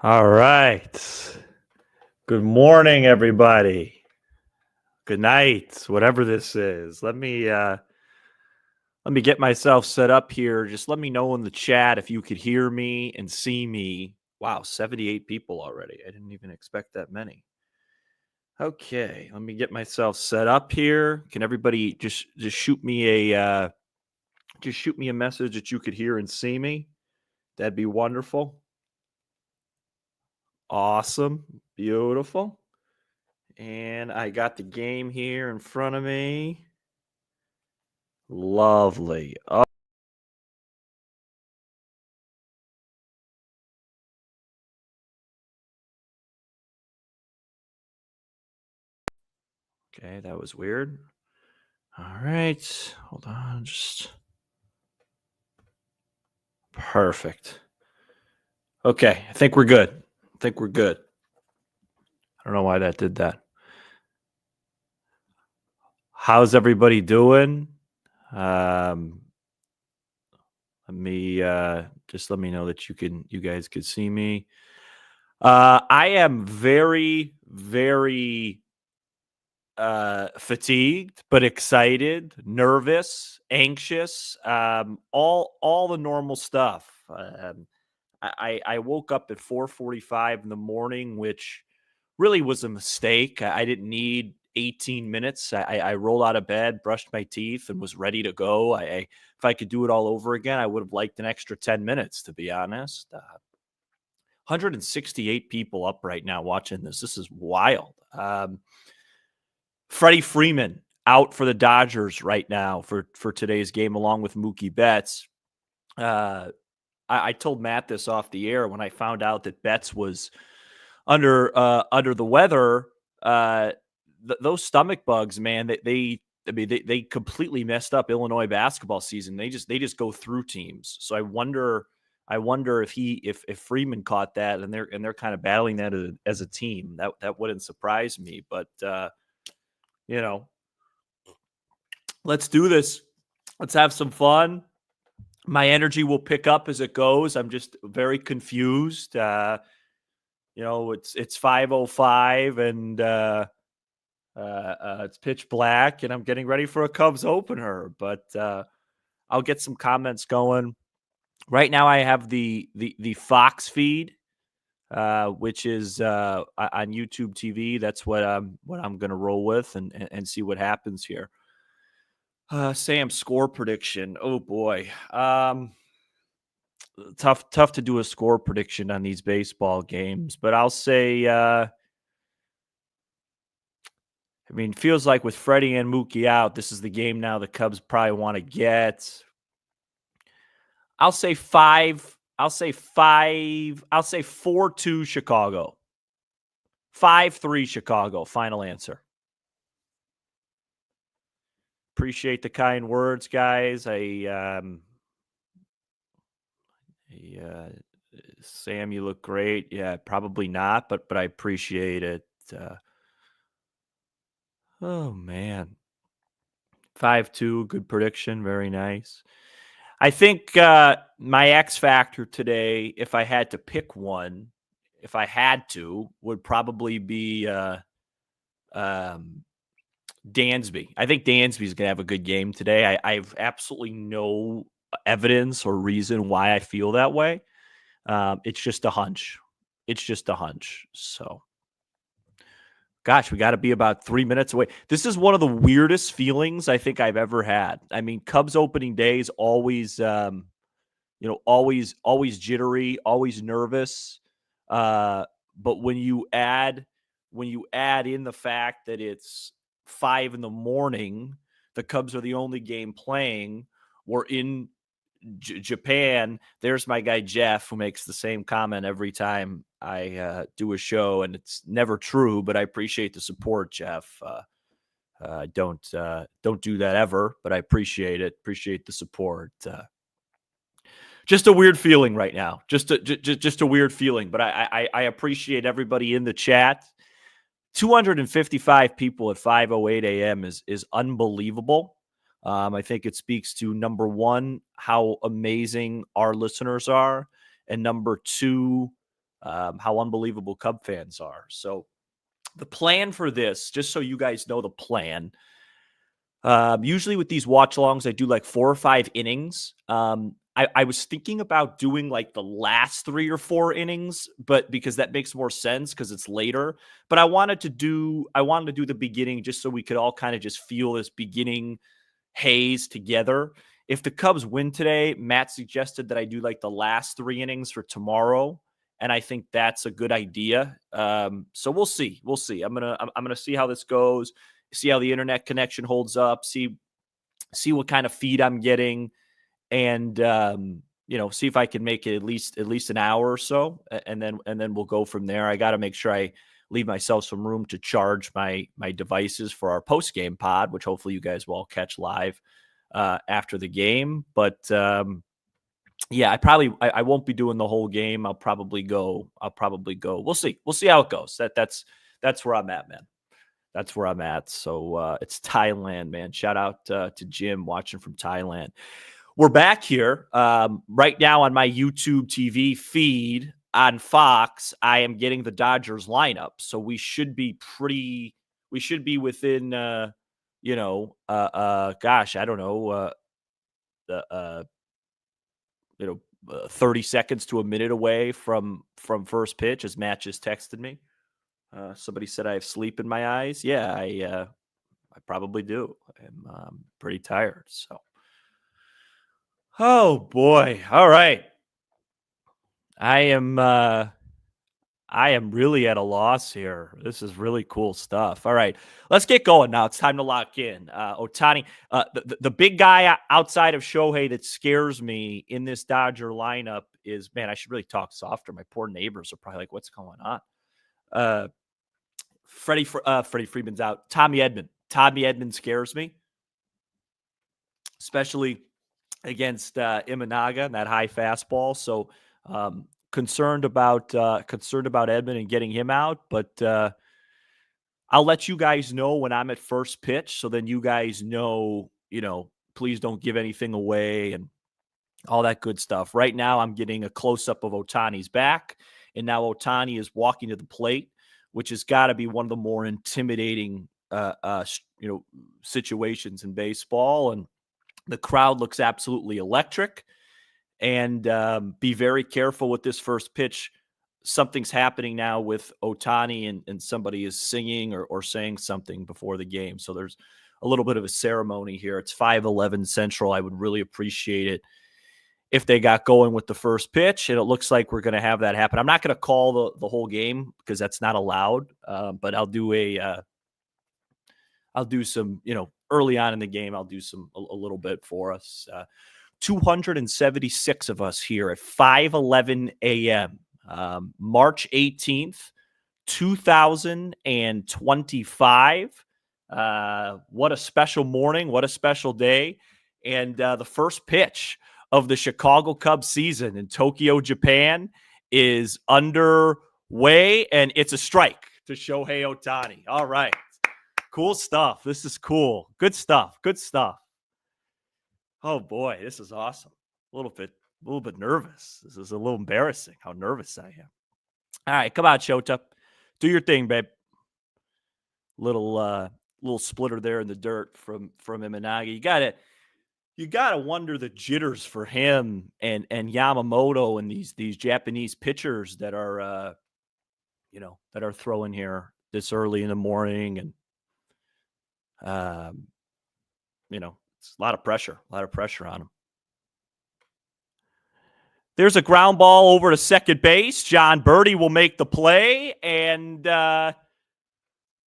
All right. Good morning, everybody. Good night, whatever this is. Let me get myself set up here. Just let me know in the chat if you could hear me and see me. Wow, 78 people already. I didn't even expect that many. Okay, let me get myself set up here. Can everybody just shoot me a message that you could hear and see me? That'd be wonderful. Awesome. Beautiful. And I got the game here in front of me. Lovely. Oh, okay, that was weird. All right. Hold on. Just perfect. Okay, I think we're good. I don't know why that did that. How's everybody doing? Let me just let me know that you guys could see me. I am very, very fatigued, but excited, nervous, anxious, all the normal stuff. I woke up at 4:45 in the morning, which really was a mistake. I didn't need 18 minutes. I rolled out of bed, brushed my teeth, and was ready to go. If I could do it all over again, I would have liked an extra 10 minutes, to be honest. 168 people up right now watching this. This is wild. Freddie Freeman out for the Dodgers right now for today's game, along with Mookie Betts. I told Matt this off the air when I found out that Betts was under the weather. Those stomach bugs, man, they completely messed up Illinois basketball season. They just go through teams. So I wonder if Freeman caught that and they're kind of battling that as a team. That wouldn't surprise me, but let's do this. Let's have some fun. My energy will pick up as it goes. I'm just very confused. It's 5:05 and it's pitch black, and I'm getting ready for a Cubs opener. But I'll get some comments going. Right now, I have the Fox feed, which is on YouTube TV. That's what I'm going to roll with and see what happens here. Sam, score prediction. Oh boy. Tough to do a score prediction on these baseball games, but I'll say feels like with Freddie and Mookie out, this is the game now the Cubs probably want to get. I'll say 4-2 Chicago. 5-3 Chicago. Final answer. Appreciate the kind words, guys. Sam, you look great. Yeah, probably not, but I appreciate it. Oh man, 5-2, good prediction, very nice. I think my X factor today, if I had to pick one, would probably be Dansby. I think Dansby's going to have a good game today. I have absolutely no evidence or reason why I feel that way. It's just a hunch. So, gosh, we got to be about 3 minutes away. This is one of the weirdest feelings I think I've ever had. I mean, Cubs opening day is always, always jittery, always nervous. But when you add in the fact that it's 5 a.m, the Cubs are the only game playing. We're in Japan. There's my guy Jeff, who makes the same comment every time I do a show, and it's never true, but I appreciate the support, Jeff. Don't do that ever, but I appreciate it. Appreciate the support. Just a weird feeling right now. Just a weird feeling, but I appreciate everybody in the chat. 255 people at 5:08 a.m. is unbelievable. I think it speaks to, number one, how amazing our listeners are, and number two, how unbelievable Cub fans are. So the plan for this, just so you guys know the plan, usually with these watch alongs, I do like 4 or 5 innings. I was thinking about doing like the last 3 or 4 innings, but because that makes more sense because it's later. But I wanted to do the beginning just so we could all kind of just feel this beginning haze together. If the Cubs win today, Matt suggested that I do like the last 3 innings for tomorrow, and I think that's a good idea. So we'll see. We'll see. I'm gonna see how this goes. See how the internet connection holds up. See what kind of feed I'm getting, and see if I can make it at least an hour or so, and then we'll go from there. I got to make sure I leave myself some room to charge my devices for our post game pod, which hopefully you guys will all catch live after the game. But yeah, I won't be doing the whole game. I'll probably go. We'll see how it goes. That's where I'm at, man. That's where I'm at. So it's Thailand, man. Shout out to Jim watching from Thailand. We're back here right now on my YouTube TV feed on Fox. I am getting the Dodgers lineup, so we should be within, gosh, I don't know, 30 seconds to a minute away from first pitch, as Matt just texted me. Somebody said I have sleep in my eyes. Yeah, I probably do. I'm pretty tired, so. Oh boy. All right. I am really at a loss here. This is really cool stuff. All right. Let's get going now. It's time to lock in. Ohtani, the big guy outside of Shohei that scares me in this Dodger lineup is, man, I should really talk softer. My poor neighbors are probably like, what's going on? Freddie Freeman's out. Tommy Edman scares me, especially against Imanaga and that high fastball. So concerned about Edman and getting him out. But I'll let you guys know when I'm at first pitch. So then you guys know, please don't give anything away and all that good stuff. Right now, I'm getting a close up of Ohtani's back, and now Ohtani is walking to the plate, which has got to be one of the more intimidating situations in baseball. And the crowd looks absolutely electric. And be very careful with this first pitch. Something's happening now with Ohtani, and somebody is singing or saying something before the game. So there's a little bit of a ceremony here. It's 5:11 Central. I would really appreciate it if they got going with the first pitch, and it looks like we're going to have that happen. I'm not going to call the whole game because that's not allowed, but I'll do some, early on in the game, I'll do a little bit for us. 276 of us here at 5:11 a.m. March 18th, 2025. What a special morning. What a special day. And the first pitch of the Chicago Cubs season in Tokyo, Japan is underway, and it's a strike to Shohei Ohtani. All right. Cool stuff. This is cool. Good stuff. Oh boy, this is awesome. A little bit nervous. This is a little embarrassing how nervous I am. All right, come on, Shota. Do your thing, babe. Little splitter there in the dirt from Imanaga. You gotta wonder the jitters for him and Yamamoto and these Japanese pitchers that are throwing here this early in the morning, and it's a lot of pressure on him. There's a ground ball over to second base. John Birdie will make the play, and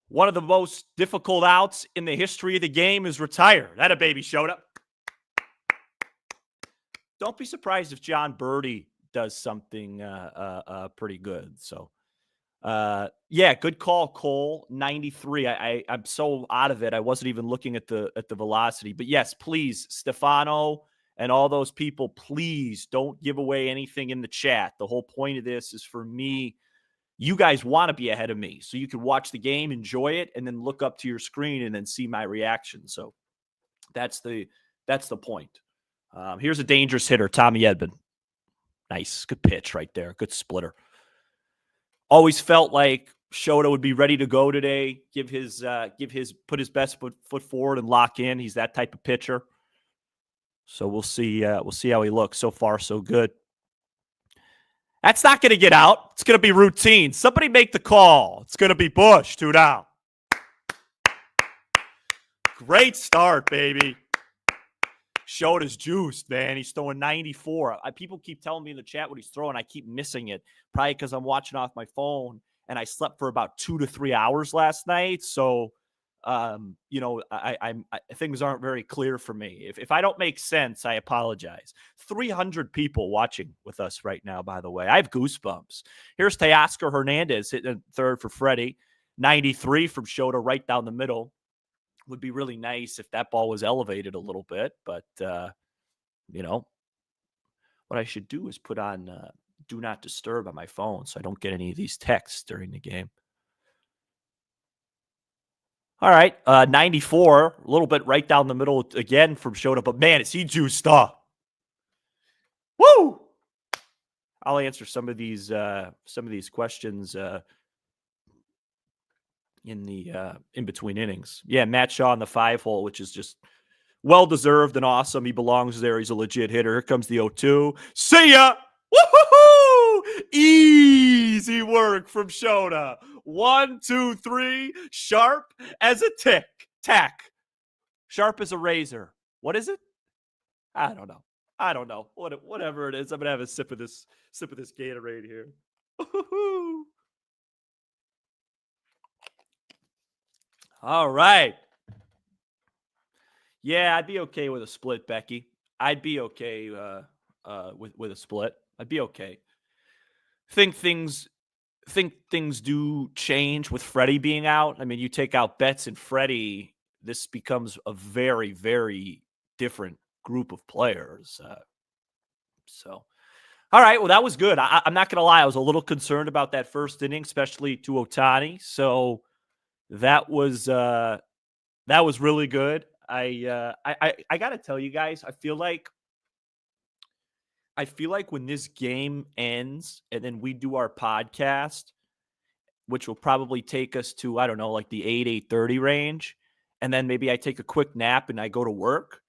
one of the most difficult outs in the history of the game is retired. That a baby showed up. Don't be surprised if John Birdie does something pretty good. So, good call, Cole. 93. I'm so out of it. I wasn't even looking at the velocity. But yes, please, Stefano and all those people, please don't give away anything in the chat. The whole point of this is for me. You guys want to be ahead of me, so you can watch the game, enjoy it, and then look up to your screen and then see my reaction. So that's the point. Here's a dangerous hitter, Tommy Edman. Nice, good pitch right there, good splitter. Always felt like Shota would be ready to go today, put his best foot forward and lock in. He's that type of pitcher. So we'll see how he looks. So far, so good. That's not going to get out. It's going to be routine. Somebody make the call. It's going to be Bush, 2 down. Great start, baby. Shota's juiced, man. He's throwing 94. People keep telling me in the chat what he's throwing. I keep missing it, probably because I'm watching off my phone, and I slept for about 2 to 3 hours last night. So, things aren't very clear for me. If I don't make sense, I apologize. 300 people watching with us right now, by the way. I have goosebumps. Here's Teoscar Hernandez hitting third for Freddie. 93 from Shota right down the middle. Would be really nice if that ball was elevated a little bit, but what I should do is put on do not disturb on my phone so I don't get any of these texts during the game. All right, 94, a little bit right down the middle again from Shota, but man, is he juiced up. Woo! I'll answer some of these questions in between innings. Yeah, Matt Shaw in the 5-hole, which is just well-deserved and awesome. He belongs there. He's a legit hitter. Here comes the 0-2. See ya! Woo-hoo-hoo! Easy work from Shota. 1, 2, 3. Sharp as a tack. Sharp as a razor. What is it? I don't know. Whatever it is. I'm gonna have a sip of this Gatorade here. Woo-hoo-hoo! All right. Yeah, I'd be okay with a split, Becky. I'd be okay with a split. I'd be okay. Think things do change with Freddie being out. I mean, you take out Betts and Freddie, this becomes a very, very different group of players. All right. Well, that was good. I'm not going to lie. I was a little concerned about that first inning, especially to Ohtani. So that was really good. I got to tell you guys, I feel like when this game ends and then we do our podcast, which will probably take us to, I don't know, like the 8:30 range, and then maybe I take a quick nap and I go to work,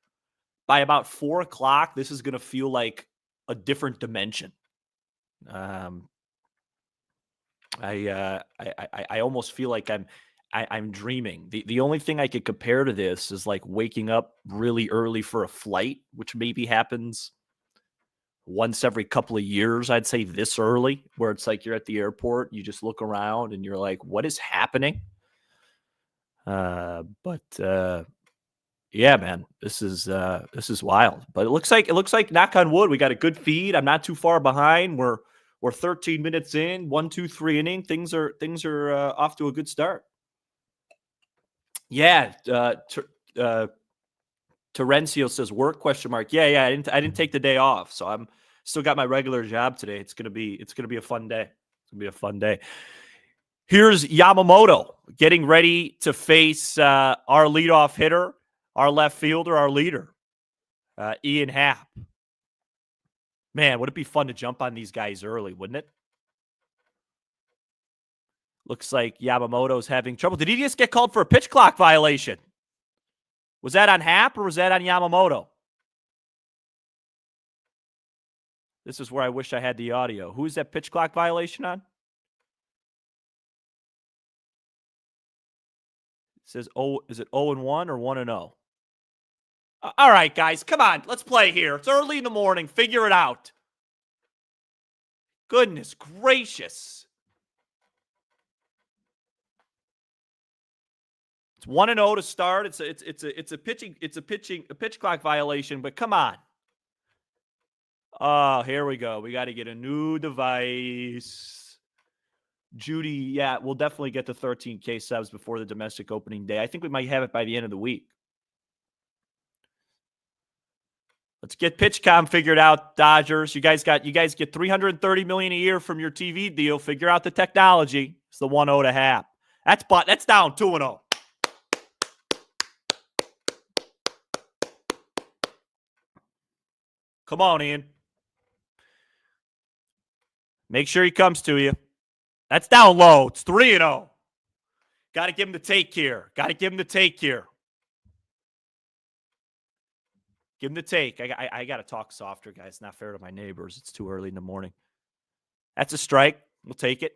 by about 4 o'clock, this is going to feel like a different dimension. I almost feel like I'm dreaming. The only thing I could compare to this is like waking up really early for a flight, which maybe happens once every couple of years, I'd say this early, where it's like you're at the airport, you just look around and you're like, what is happening? Yeah, man, this is wild. But it looks like knock on wood, we got a good feed. I'm not too far behind. We're 13 minutes in, 1, 2, 3 inning. Things are off to a good start. Yeah, Terencio says work ? Yeah. I didn't take the day off, so I'm still got my regular job today. It's gonna be a fun day. It's gonna be a fun day. Here's Yamamoto getting ready to face our leadoff hitter, our left fielder, our leader, Ian Happ. Man, would it be fun to jump on these guys early, wouldn't it? Looks like Yamamoto's having trouble. Did he just get called for a pitch clock violation? Was that on Happ or was that on Yamamoto? This is where I wish I had the audio. Who is that pitch clock violation on? It says, is it 0-1 or 1-0? All right, guys, come on. Let's play here. It's early in the morning. Figure it out. Goodness gracious. It's 1-0 to start. It's a pitch clock violation, but come on. Oh, here we go. We got to get a new device. Judy, yeah, we'll definitely get the 13K subs before the domestic opening day. I think we might have it by the end of the week. Let's get PitchCom figured out, Dodgers. You guys get $330 million a year from your TV deal. Figure out the technology. It's the 1-0 to Happ. That's down 2-0. Come on, Ian. Make sure he comes to you. That's down low. It's 3-0. Got to give him the take here. Got to give him the take here. Give him the take. I got to talk softer, guys. It's not fair to my neighbors. It's too early in the morning. That's a strike. We'll take it.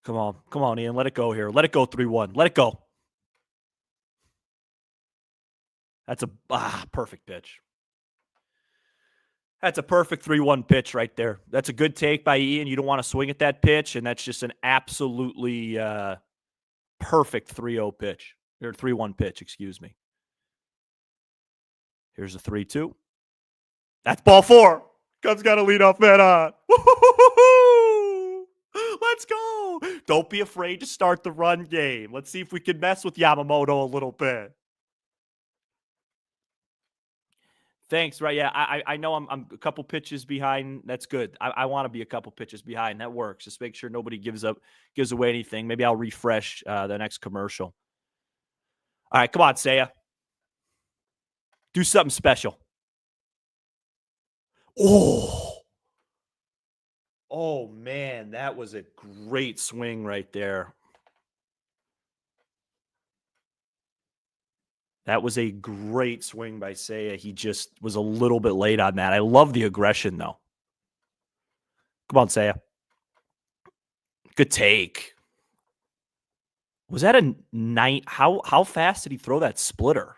Come on. Come on, Ian. Let it go here. Let it go 3-1. Let it go. That's a perfect pitch. That's a perfect 3-1 pitch right there. That's a good take by Ian. You don't want to swing at that pitch, and that's just an absolutely perfect 3-0 pitch. Or 3-1 pitch, excuse me. Here's a 3-2. That's ball 4. Cubs got to lead off man on. Woo-hoo-hoo-hoo! Let's go. Don't be afraid to start the run game. Let's see if we can mess with Yamamoto a little bit. Thanks. Right. Yeah. I know I'm a couple pitches behind. That's good. I want to be a couple pitches behind. That works. Just make sure nobody gives away anything. Maybe I'll refresh the next commercial. All right. Come on, Seiya. Do something special. Oh, man. That was a great swing right there. That was a great swing by Seiya. He just was a little bit late on that. I love the aggression, though. Come on, Seiya. Good take. Was that a night? How fast did he throw that splitter?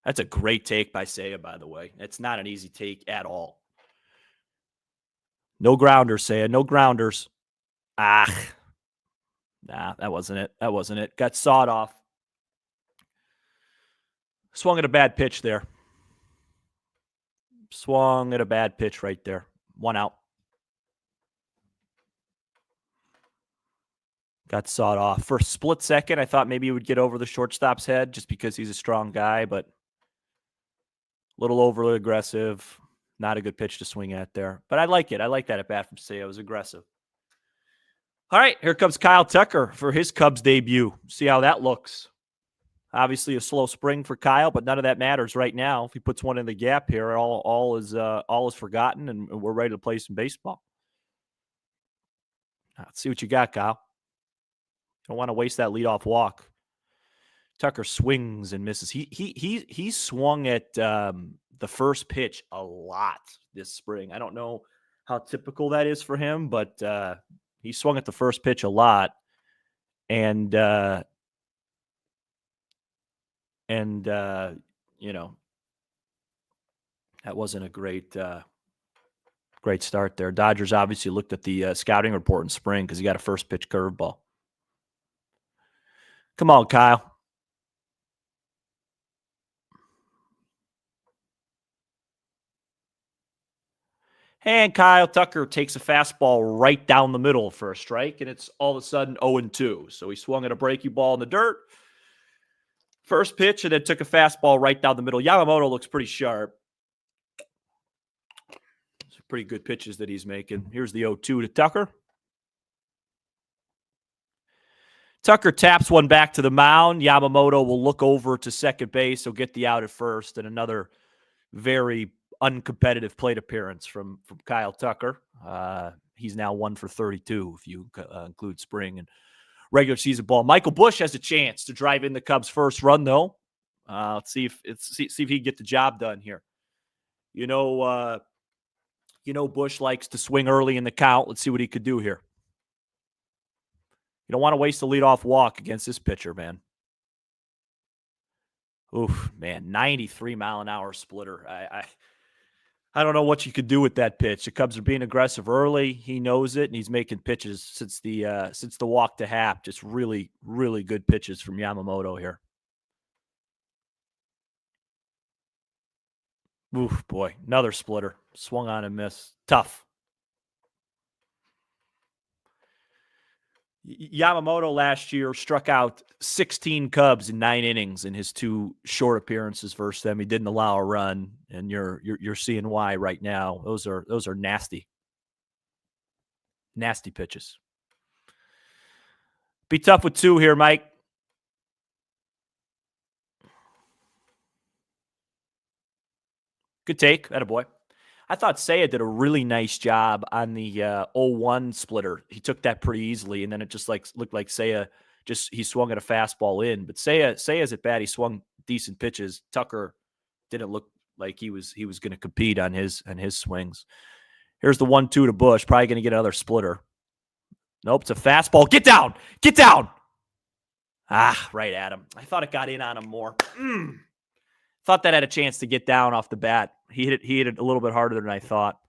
That's a great take by Seiya, by the way. It's not an easy take at all. No grounders, Seiya. No grounders. Nah, that wasn't it. That wasn't it. Got sawed off. Swung at a bad pitch there. Swung at a bad pitch right there. 1 out. Got sawed off. For a split second, I thought maybe he would get over the shortstop's head just because he's a strong guy, but a little overly aggressive. Not a good pitch to swing at there. But I like it. I like that at bat from Seiya. It was aggressive. All right, here comes Kyle Tucker for his Cubs debut. See how that looks. Obviously a slow spring for Kyle, but none of that matters right now. If he puts one in the gap here, all is forgotten, and we're ready to play some baseball. Let's see what you got, Kyle. Don't want to waste that leadoff walk. Tucker swings and misses. He swung at the first pitch a lot this spring. I don't know how typical that is for him, but he swung at the first pitch a lot, and you know, that wasn't a great start there. Dodgers obviously looked at the scouting report in spring because he got a first pitch curveball. Come on, Kyle. And Kyle Tucker takes a fastball right down the middle for a strike, and it's all of a sudden 0-2. So he swung at a breaking ball in the dirt. First pitch, and then took a fastball right down the middle. Yamamoto looks pretty sharp. Some pretty good pitches that he's making. Here's the 0-2 to Tucker. Tucker taps one back to the mound. Yamamoto will look over to second base. He'll get the out at first, and another very uncompetitive plate appearance from Kyle Tucker. He's now 1 for 32 if you include spring and regular season ball. Michael Busch has a chance to drive in the Cubs' first run, though. Let's see if he can get the job done here. You know, Busch likes to swing early in the count. Let's see what he could do here. You don't want to waste a leadoff walk against this pitcher, man. Oof, man, 93-mile-an-hour splitter. I don't know what you could do with that pitch. The Cubs are being aggressive early. He knows it, and he's making pitches since the walk to Happ. Just really, really good pitches from Yamamoto here. Oof, boy, another splitter. Swung on and missed. Tough. Yamamoto last year struck out 16 Cubs in 9 innings in his 2 short appearances versus them. He didn't allow a run, and you're seeing why right now. Those are nasty pitches. Be tough with 2 here, Mike. Good take. Attaboy. I thought Seiya did a really nice job on the 0-1 splitter. He took that pretty easily, and then it just looked like Seiya he swung at a fastball in. But Seiya's at bat. He swung decent pitches. Tucker didn't look like he was going to compete on his swings. Here's the 1-2 to Bush. Probably going to get another splitter. Nope, it's a fastball. Get down! Get down! Ah, right at him. I thought it got in on him more. Thought that had a chance to get down off the bat. He hit it a little bit harder than I thought.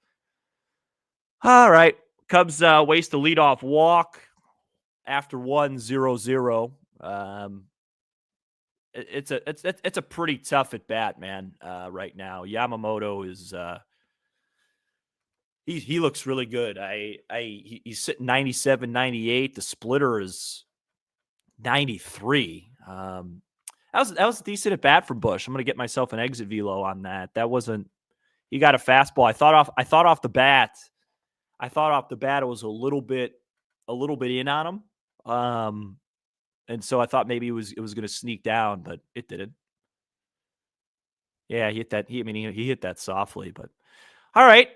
All right. Cubs waste a leadoff walk after 1-0-0. It's a pretty tough at bat, man. Right now, Yamamoto is he looks really good. He's sitting 97, 98. The splitter is 93. That was a decent at bat for Bush. I'm going to get myself an exit velo on that. That wasn't. He got a fastball. I thought off the bat it was a little bit in on him. And so I thought maybe it was going to sneak down, but it didn't. Yeah, he hit that. He hit that softly, but all right.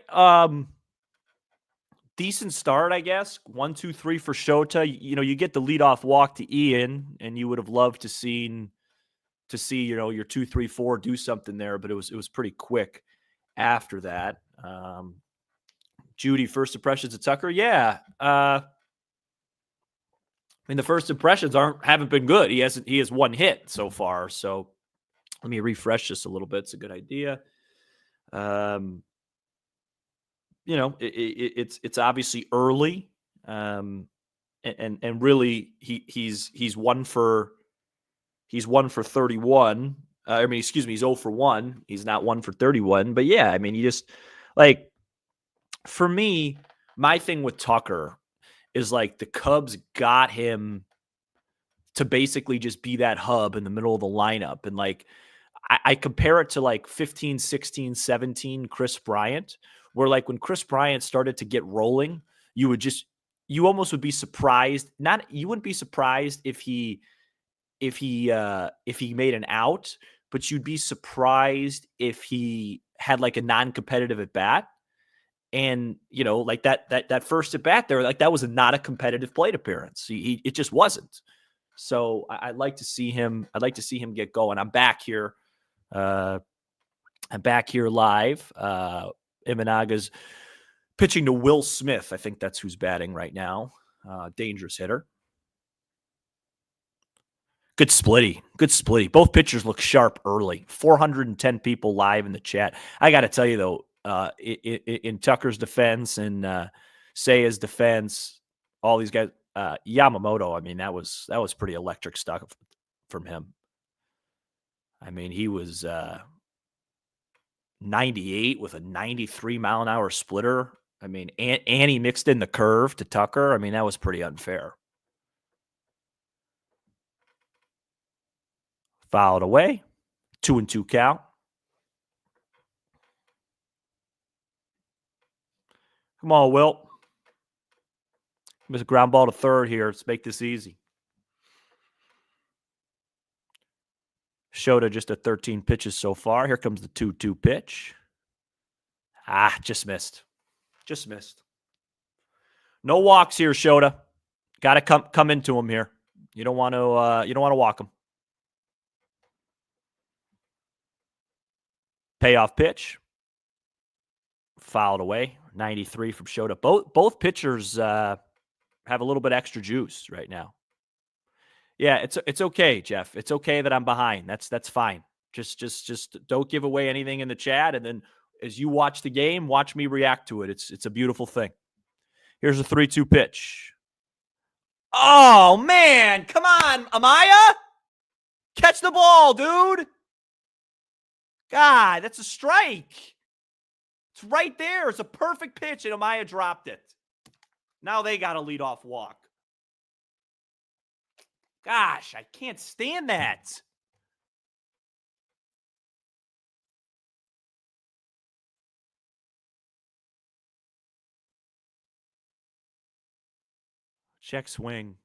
Decent start, I guess. 1, 2, 3 for Shota. You get the leadoff walk to Ian, and you would have loved to see your 2, 3, 4 do something there, but it was pretty quick after that. Judy, first impressions of Tucker. Yeah. The first impressions haven't been good. He has one hit so far. So let me refresh this a little bit. It's a good idea. It's obviously early. And really he's 1 for 31. He's 0 for 1. He's not 1 for 31. But yeah, you just for me, my thing with Tucker is the Cubs got him to basically just be that hub in the middle of the lineup. And I compare it to 15, 16, 17 Chris Bryant, where when Chris Bryant started to get rolling, you almost would be surprised. You wouldn't be surprised if he made an out, but you'd be surprised if he had a non-competitive at bat. And that first at bat there, that was not a competitive plate appearance. It just wasn't. So I'd like to see him. I'd like to see him get going. I'm back here. I'm back here live. Imanaga's pitching to Will Smith. I think that's who's batting right now. Dangerous hitter. Good splitty. Both pitchers look sharp early. 410 people live in the chat. I got to tell you, though, in Tucker's defense and Seiya's defense, all these guys, Yamamoto, that was pretty electric stuff from him. He was 98 with a 93-mile-an-hour splitter. And he mixed in the curve to Tucker. That was pretty unfair. Fouled away. 2-2 count. Come on, Wilt. There's a ground ball to third here. Let's make this easy. Shota just at 13 pitches so far. Here comes the 2-2 pitch. Just missed. No walks here, Shota. Got to come into him here. You don't want to walk him. Payoff pitch. Fouled away. 93 from Shota. Both pitchers have a little bit extra juice right now. Yeah, it's okay, Jeff. It's okay that I'm behind. That's fine. Just don't give away anything in the chat, and then as you watch the game, watch me react to it. It's a beautiful thing. Here's a 3-2 pitch. Oh man, come on, Amaya! Catch the ball, dude. God, that's a strike. It's right there. It's a perfect pitch, and Amaya dropped it. Now they got a leadoff walk. Gosh, I can't stand that. Check swing.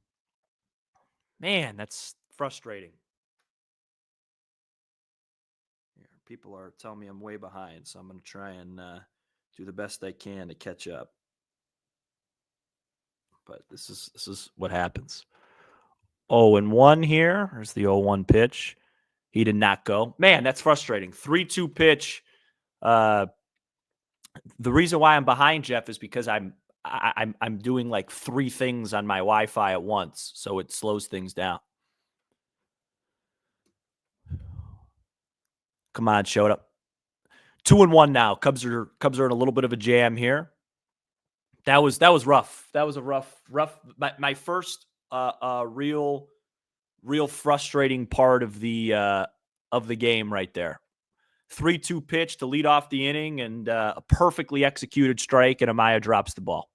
Man, that's frustrating. People are telling me I'm way behind, so I'm going to try and do the best I can to catch up. But this is what happens. 0-1 here. There's the 0-1 pitch. He did not go. Man, that's frustrating. 3-2 pitch. The reason why I'm behind, Jeff, is because I'm doing like 3 things on my Wi-Fi at once, so it slows things down. Come on, showed up. 2-1 now. Cubs are in a little bit of a jam here. That was rough. That was a rough. My first real frustrating part of the game right there. 3-2 pitch to lead off the inning, and a perfectly executed strike, and Amaya drops the ball.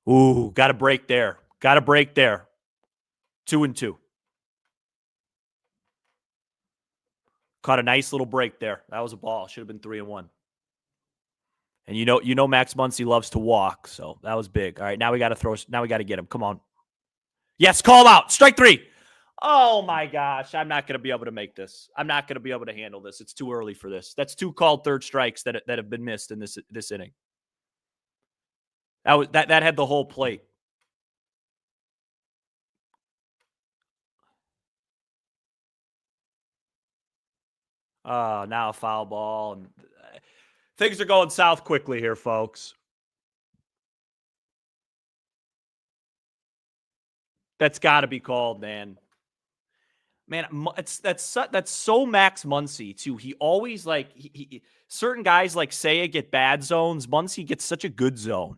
Ooh, got a break there. 2-2. Caught a nice little break there. That was a ball. Should have been 3-1. And you know Max Muncy loves to walk, so that was big. All right, now we got to get him. Come on. Yes, call out. Strike 3. Oh my gosh, I'm not going to be able to make this. I'm not going to be able to handle this. It's too early for this. That's 2 called third strikes that have been missed in this inning. That had the whole plate. Now a foul ball, and things are going south quickly here, folks. That's got to be called, man. Man, that's so Max Muncy too. He always he certain guys like Seiya get bad zones. Muncy gets such a good zone.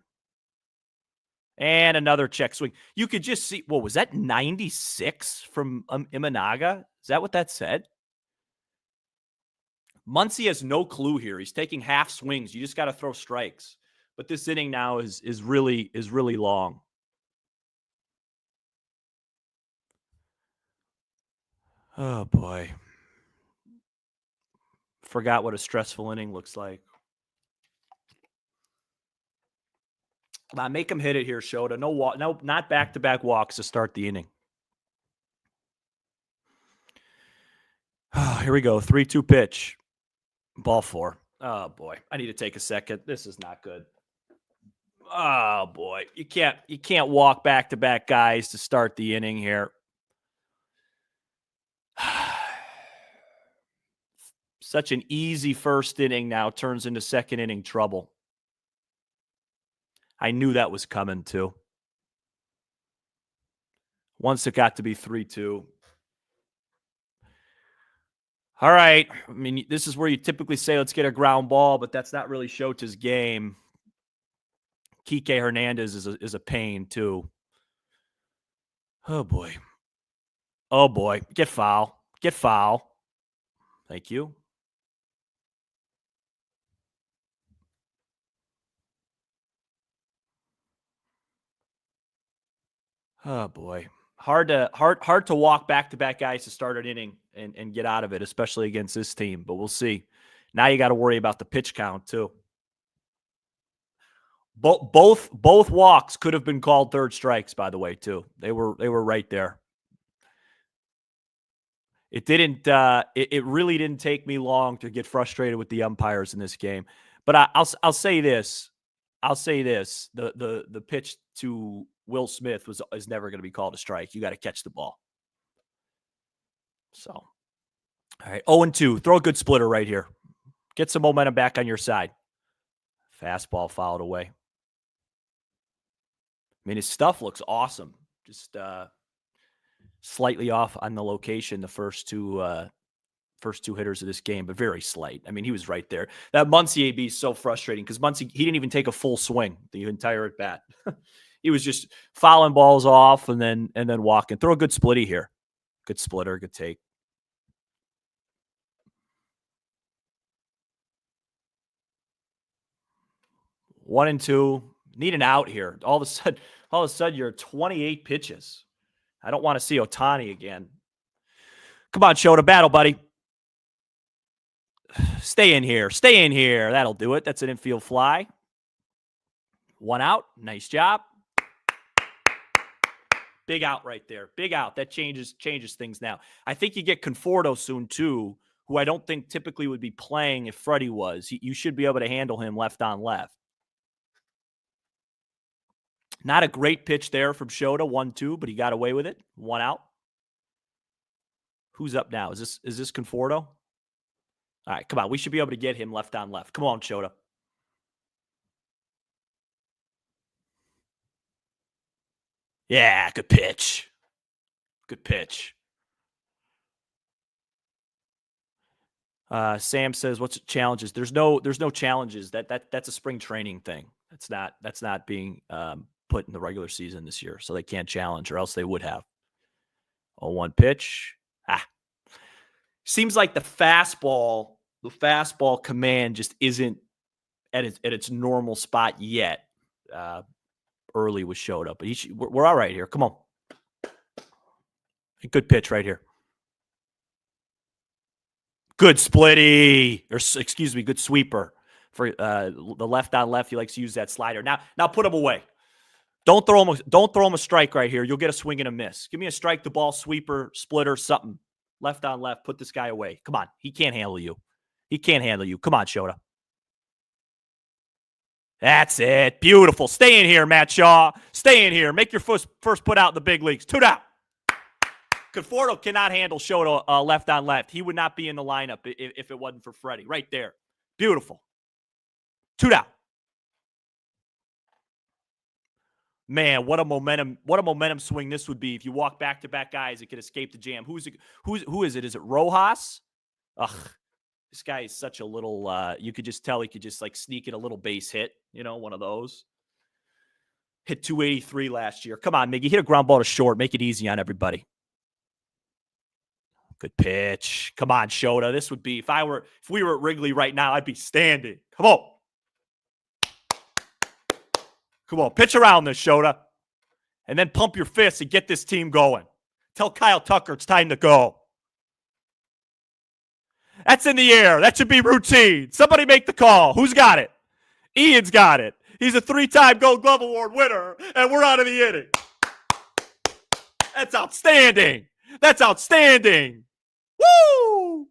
And another check swing. You could just see. What was that? 96 from Imanaga. Is that what that said? Muncy has no clue here. He's taking half swings. You just got to throw strikes. But this inning now is really long. Oh boy. Forgot what a stressful inning looks like. Make him hit it here, Shota. No, not back-to-back walks to start the inning. Here we go. 3-2 pitch. Ball 4. Oh boy. I need to take a second. This is not good. Oh boy. You can't walk back-to-back guys to start the inning here. Such an easy first inning now turns into second inning trouble. I knew that was coming too. Once it got to be 3-2. All right. I mean, this is where you typically say, let's get a ground ball, but that's not really Shota's game. Kike Hernandez is a pain too. Oh boy. Oh boy. Get foul. Thank you. Oh boy. Hard to walk back-to-back guys to start an inning and get out of it, especially against this team, but we'll see. Now you got to worry about the pitch count too. Both walks could have been called third strikes, by the way, too. They were right there. It didn't. It really didn't take me long to get frustrated with the umpires in this game. But I'll say this. The pitch to Will Smith is never going to be called a strike. You got to catch the ball. So, all right, 0-2. Throw a good splitter right here. Get some momentum back on your side. Fastball fouled away. I mean, his stuff looks awesome. Just slightly off on the location the first two hitters of this game, but very slight. I mean, he was right there. That Muncy AB is so frustrating because Muncy, he didn't even take a full swing the entire at bat. He was just fouling balls off and then walking. Throw a good splitty here. Good splitter, good take. One and two. Need an out here. All of a sudden, you're 28 pitches. I don't want to see Ohtani again. Come on, Shota, battle, buddy. Stay in here. That'll do it. That's an infield fly. 1 out. Nice job. Big out right there. Big out. That changes things now. I think you get Conforto soon too, who I don't think typically would be playing if Freddie was. You should be able to handle him left on left. Not a great pitch there from Shota, 1-2, but he got away with it. 1 out. Who's up now? Is this Conforto? All right, come on. We should be able to get him left on left. Come on, Shota. Yeah, good pitch. Good pitch. Sam says, "What's challenges?" There's no challenges. That's a spring training thing. That's not being put in the regular season this year, so they can't challenge, or else they would have. 0-1 pitch. Seems like the fastball command just isn't at its normal spot yet. Early was showed up, but we're all right here. Come on, a good pitch right here. Good splitty, or excuse me, good sweeper for the left on left. He likes to use that slider. Now put him away. Don't throw him a strike right here. You'll get a swing and a miss. Give me a strike, the ball, sweeper, splitter, something. Left on left. Put this guy away. Come on. He can't handle you. Come on, Shota. That's it. Beautiful. Stay in here, Matt Shaw. Stay in here. Make your first put out in the big leagues. 2 down. Conforto cannot handle Shota left on left. He would not be in the lineup if it wasn't for Freddie. Right there. Beautiful. 2 down. Man, what a momentum swing this would be if you walk back-to-back guys. It could escape the jam. Who is it? Is it Rojas? Ugh, this guy is such a little. You could just tell he could just like sneak in a little base hit. One of those. Hit 283 last year. Come on, Miggy, hit a ground ball to short. Make it easy on everybody. Good pitch. Come on, Shota. This would be if we were at Wrigley right now, I'd be standing. Come on. Come on, pitch around this, Shota. And then pump your fists and get this team going. Tell Kyle Tucker it's time to go. That's in the air. That should be routine. Somebody make the call. Who's got it? Ian's got it. He's a 3-time Gold Glove Award winner, and we're out of the inning. That's outstanding. Woo!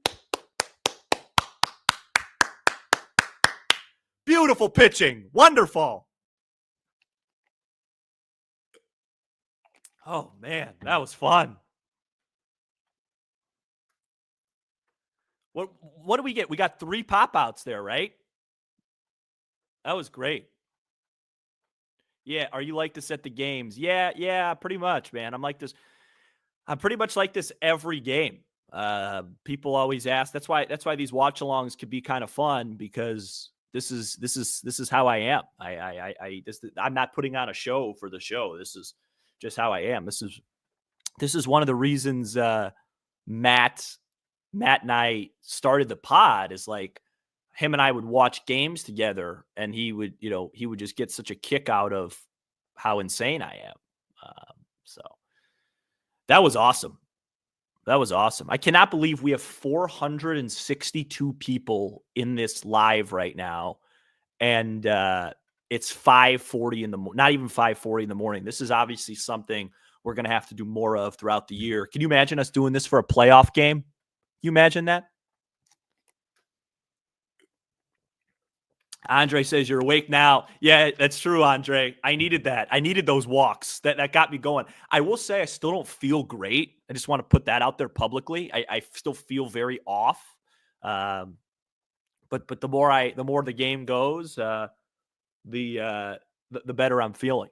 Beautiful pitching. Wonderful. Oh, man, that was fun. What do we get? We got 3 pop-outs there, right? That was great. Yeah, are you like this at the games? Yeah, pretty much, man. I'm pretty much like this every game. People always ask. That's why these watch-alongs could be kind of fun, because this is how I am. I'm not putting on a show for the show. This is just how I am. This is one of the reasons Matt and I started the pod, is like him and I would watch games together, and he would just get such a kick out of how insane I am. So that was awesome. I cannot believe we have 462 people in this live right now, and it's 5:40 in the morning. Not even 5:40 in the morning. This is obviously something we're going to have to do more of throughout the year. Can you imagine us doing this for a playoff game? You imagine that? Andre says you're awake now. Yeah, that's true, Andre. I needed that. I needed those walks. That got me going. I will say I still don't feel great. I just want to put that out there publicly. I still feel very off. But the more the game goes, the better I'm feeling.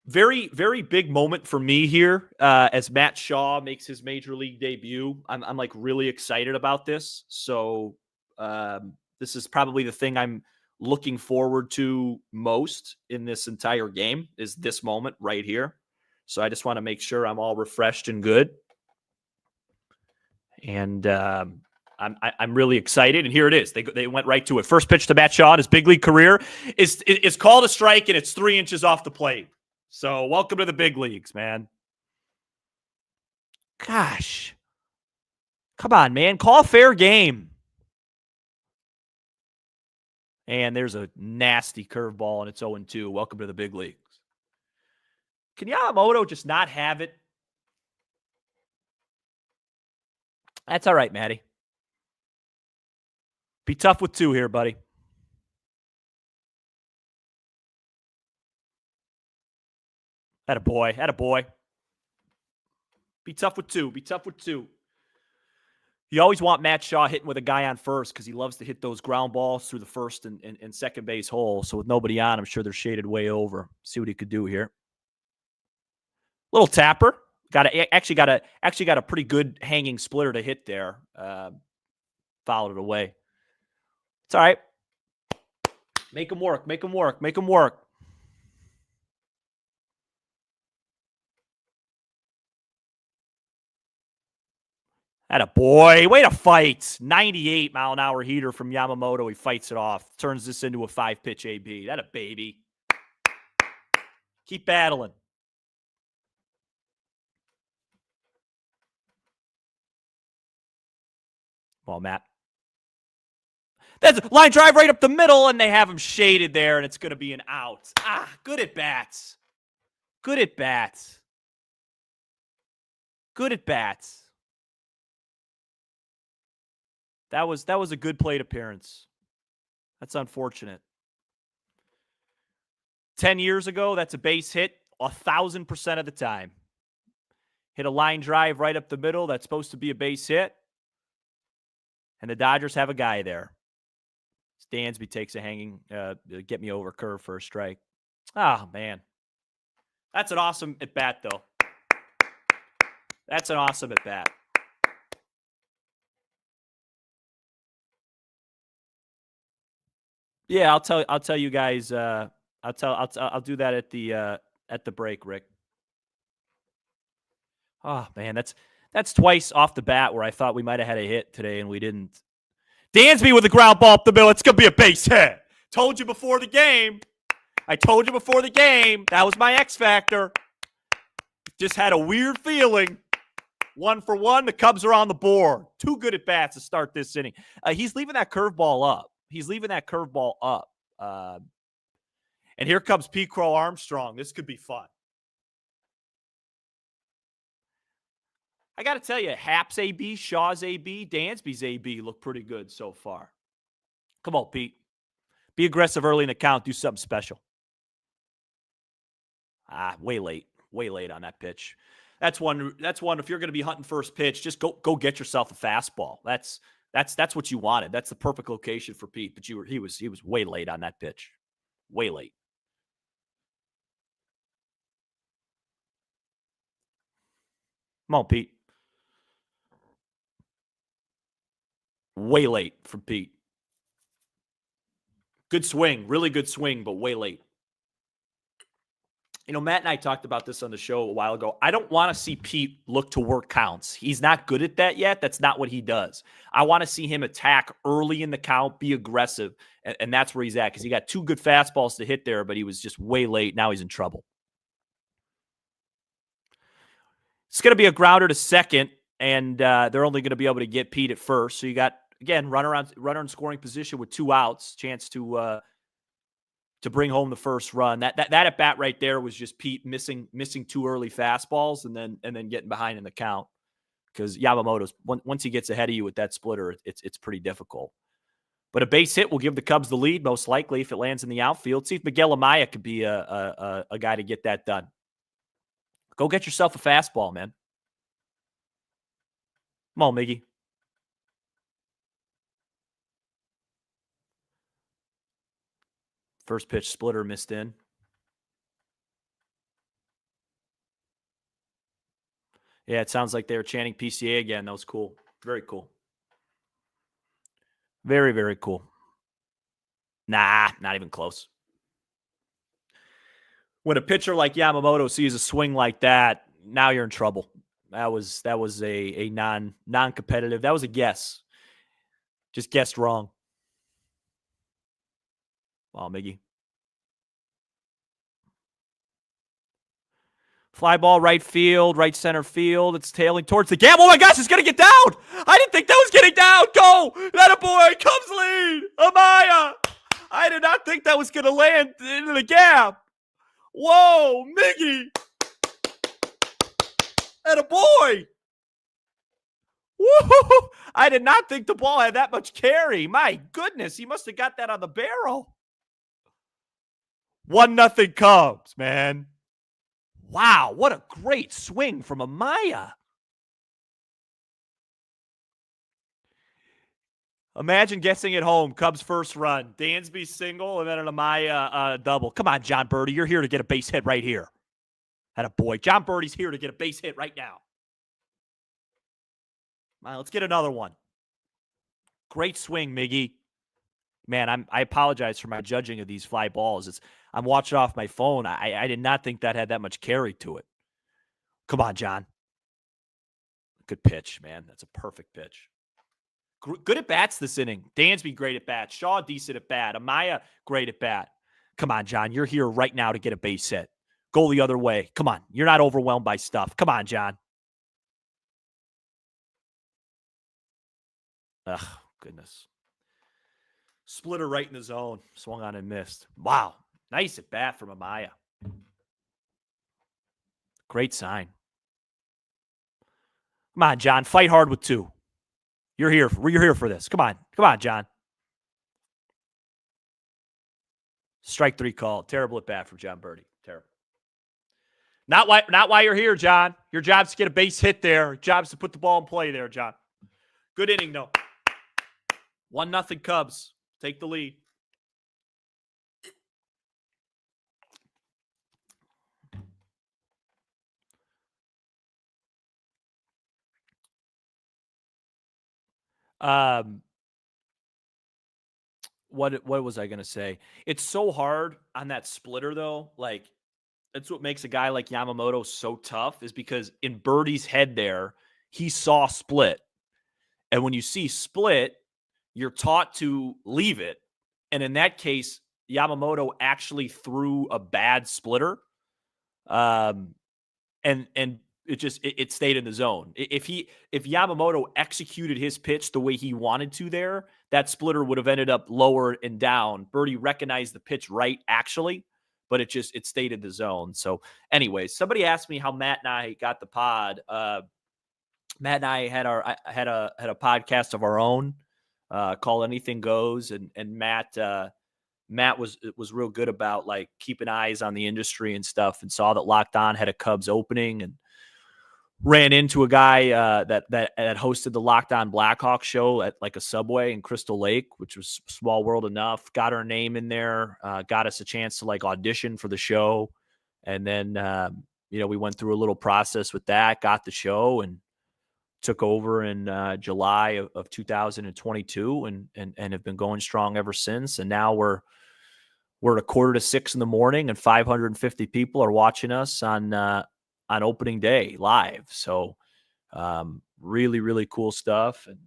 Very, very big moment for me here as Matt Shaw makes his major league debut. I'm like really excited about this. So this is probably the thing I'm looking forward to most in this entire game, is this moment right here. So I just want to make sure I'm all refreshed and good. And I'm really excited. And here it is. They went right to it. First pitch to Matt Shaw in his big league career is called a strike, and it's 3 inches off the plate. So welcome to the big leagues, man. Gosh. Come on, man. Call a fair game. And there's a nasty curveball, and it's 0-2. Welcome to the big leagues. Can Yamamoto just not have it? That's all right, Matty. Be tough with 2 here, buddy. Attaboy. Attaboy. Be tough with 2. Be tough with 2. You always want Matt Shaw hitting with a guy on first because he loves to hit those ground balls through the first and second base hole. So with nobody on, I'm sure they're shaded way over. See what he could do here. Little tapper. Actually got a pretty good hanging splitter to hit there. Fouled it away. It's all right. Make him work. Make him work. Make him work. Attaboy. Way to fight. 98 mile an hour heater from Yamamoto. He fights it off. Turns this into a 5-pitch AB. That a baby. Keep battling. Well, Matt. That's a line drive right up the middle, and they have him shaded there, and it's going to be an out. Good at bats. Good at bats. Good at bats. That was a good plate appearance. That's unfortunate. 10 years ago, that's a base hit 1,000% of the time. Hit a line drive right up the middle. That's supposed to be a base hit. And the Dodgers have a guy there. Dansby takes a hanging, get me over curve for a strike. Oh, man. That's an awesome at-bat, though. That's an awesome at-bat. Yeah, I'll tell you guys. I'll do that at the break, Rick. Oh man, that's twice off the bat where I thought we might have had a hit today and we didn't. Dansby with a ground ball up the middle. It's gonna be a base hit. Told you before the game. I told you before the game. That was my X factor. Just had a weird feeling. 1 for 1. The Cubs are on the board. 2 good at bats to start this inning. He's leaving that curveball up. And here comes Pete Crow Armstrong. This could be fun. I got to tell you, Happ's AB, Shaw's AB, Dansby's AB look pretty good so far. Come on, Pete. Be aggressive early in the count. Do something special. Way late. Way late on that pitch. That's one. If you're going to be hunting first pitch, just go get yourself a fastball. That's what you wanted. That's the perfect location for Pete. But he was way late on that pitch. Way late. Come on, Pete. Way late from Pete. Good swing. Really good swing, but way late. You know, Matt and I talked about this on the show a while ago. I don't want to see Pete look to work counts. He's not good at that yet. That's not what he does. I want to see him attack early in the count, be aggressive, and that's where he's at because he got 2 good fastballs to hit there, but he was just way late. Now he's in trouble. It's going to be a grounder to second, and they're only going to be able to get Pete at first. So you got, again, runner in scoring position with 2 outs, chance to bring home the first run. That at bat right there was just Pete missing 2 early fastballs and then getting behind in the count because Yamamoto's once he gets ahead of you with that splitter, it's pretty difficult. But a base hit will give the Cubs the lead most likely if it lands in the outfield. See if Miguel Amaya could be a guy to get that done. Go get yourself a fastball, man. Come on, Miggy. First pitch splitter missed in. Yeah, it sounds like they were chanting PCA again. That was cool. Very cool. Very, very cool. Nah, not even close. When a pitcher like Yamamoto sees a swing like that, now you're in trouble. That was a non-competitive. That was a guess. Just guessed wrong. Wow, Miggy. Fly ball right field, right center field. It's tailing towards the gap. Oh my gosh, it's going to get down. I didn't think that was getting down. Go. That a boy comes lead. Amaya. I did not think that was going to land into the gap. Whoa, Miggy. Atta boy! Woo! I did not think the ball had that much carry. My goodness, he must have got that on the barrel. 1-0 Cubs, man. Wow, what a great swing from Amaya. Imagine guessing at home, Cubs first run, Dansby single, and then an Amaya double. Come on, John Birdie, you're here to get a base hit right here. Atta boy. John Birdie's here to get a base hit right now. All right, let's get another one. Great swing, Miggy. Man, I apologize for my judging of these fly balls. I'm watching off my phone. I did not think that had that much carry to it. Come on, John. Good pitch, man. That's a perfect pitch. Good at bats this inning. Dansby, great at bat. Shaw, decent at bat. Amaya, great at bat. Come on, John. You're here right now to get a base hit. Go the other way. Come on. You're not overwhelmed by stuff. Come on, John. Ugh, goodness. Splitter right in the zone. Swung on and missed. Wow. Nice at bat from Amaya. Great sign. Come on, John. Fight hard with 2. You're here for this. Come on, John. Strike 3 call. Terrible at bat from John Birdie. Terrible. Not why you're here, John. Your job's to get a base hit there. Your job's to put the ball in play there, John. Good inning, though. 1-0 Cubs. Take the lead. What was I going to say? It's so hard on that splitter, though. Like, that's what makes a guy like Yamamoto so tough, is because in Birdie's head there, he saw split. And when you see split, you're taught to leave it. And in that case, Yamamoto actually threw a bad splitter. And it stayed in the zone. If Yamamoto executed his pitch the way he wanted to there, that splitter would have ended up lower and down. Birdie recognized the pitch right, actually, but it stayed in the zone. So anyways, somebody asked me how Matt and I got the pod. Matt and I had a podcast of our own called Anything Goes, and Matt was real good about like keeping eyes on the industry and stuff, and saw that Locked On had a Cubs opening, and ran into a guy that hosted the Locked On Blackhawks show at like a Subway in Crystal Lake, which was small world enough. Got our name in there, got us a chance to like audition for the show, and then we went through a little process with that, got the show, and took over in July of 2022, and have been going strong ever since. And now we're at 5:45 in the morning, and 550 people are watching us on opening day live. So really, really cool stuff. And,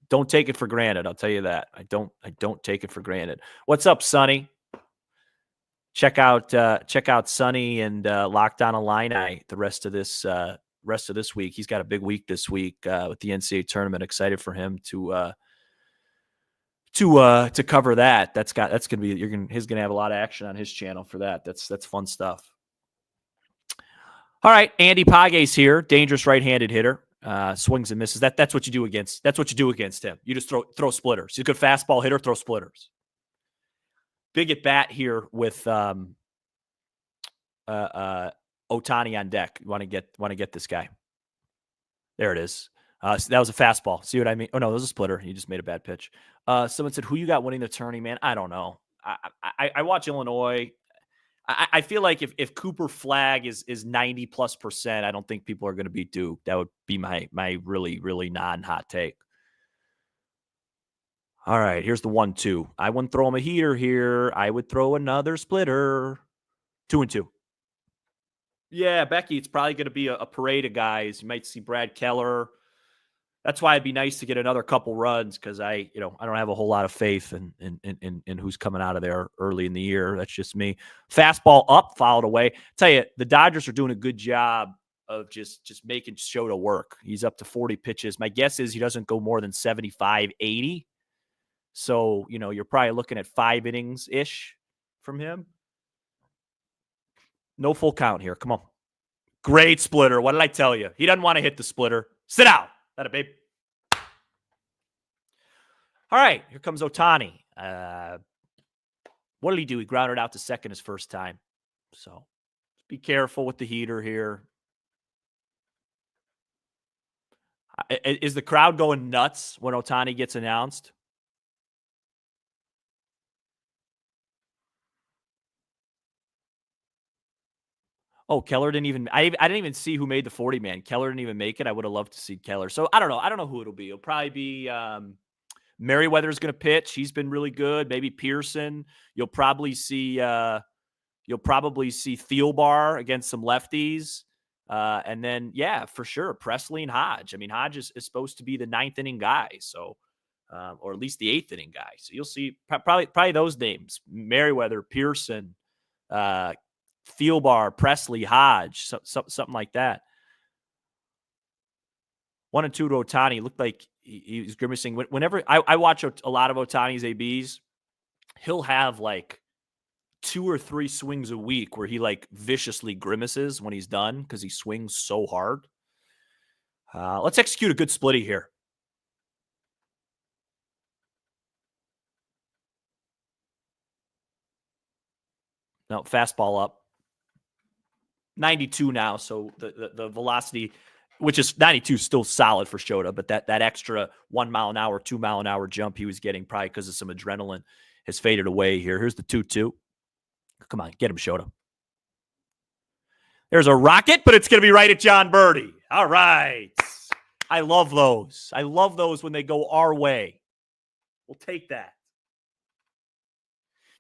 don't take it for granted. I'll tell you that. I don't take it for granted. What's up, Sonny? Check out Sonny and Locked On Illini the rest of this week. He's got a big week this week with the NCAA tournament. Excited for him to cover that. He's gonna have a lot of action on his channel for that. That's fun stuff. All right, Andy Page's here, dangerous right-handed hitter, swings and misses. That's what you do against. That's what you do against him. You just throw splitters. He's a good fastball hitter. Throw splitters. Big at bat here with Otani on deck. You want to get this guy. There it is. So that was a fastball. See what I mean? Oh no, that was a splitter. He just made a bad pitch. Someone said, "Who you got winning the tourney, man?" I don't know. I watch Illinois. I feel like if Cooper Flag is 90+%, I don't think people are going to beat Duke. That would be my really, really non-hot take. All right, here's the 1-2. I wouldn't throw him a heater here. I would throw another splitter. 2-2. Yeah, Becky, it's probably going to be a parade of guys. You might see Brad Keller. That's why it'd be nice to get another couple runs, because I don't have a whole lot of faith in who's coming out of there early in the year. That's just me. Fastball up, fouled away. Tell you, the Dodgers are doing a good job of just making Shota work. He's up to 40 pitches. My guess is he doesn't go more than 75, 80. So, you're probably looking at 5 innings-ish from him. No full count here. Come on. Great splitter. What did I tell you? He doesn't want to hit the splitter. Sit down. That a babe. All right, here comes Ohtani. What did he do? He grounded out to second his first time. So be careful with the heater here. Is the crowd going nuts when Ohtani gets announced? Oh, Keller didn't even. I didn't even see who made the 40-man. Keller didn't even make it. I would have loved to see Keller. So I don't know. I don't know who it'll be. It'll probably be Merriweather's going to pitch. He's been really good. Maybe Pearson. You'll probably see Thielbar against some lefties. And then, yeah, for sure, Presley and Hodge. I mean, Hodge is supposed to be the ninth inning guy, so or at least the eighth inning guy. So you'll see probably those names: Merriweather, Pearson, Thielbar, Presley, Hodge, something like that. 1-2 to Ohtani. Looked like he was grimacing. Whenever I watch a lot of Ohtani's ABs, he'll have like 2 or 3 swings a week where he like viciously grimaces when he's done because he swings so hard. Let's execute a good splitty here. No, fastball up. 92 now, so the velocity, which is 92, is still solid for Shota, but that extra 1 mile an hour, 2 mile an hour jump he was getting probably because of some adrenaline has faded away here. Here's the 2-2. Come on, get him, Shota. There's a rocket, but it's going to be right at John Birdie. All right. I love those. I love those when they go our way. We'll take that.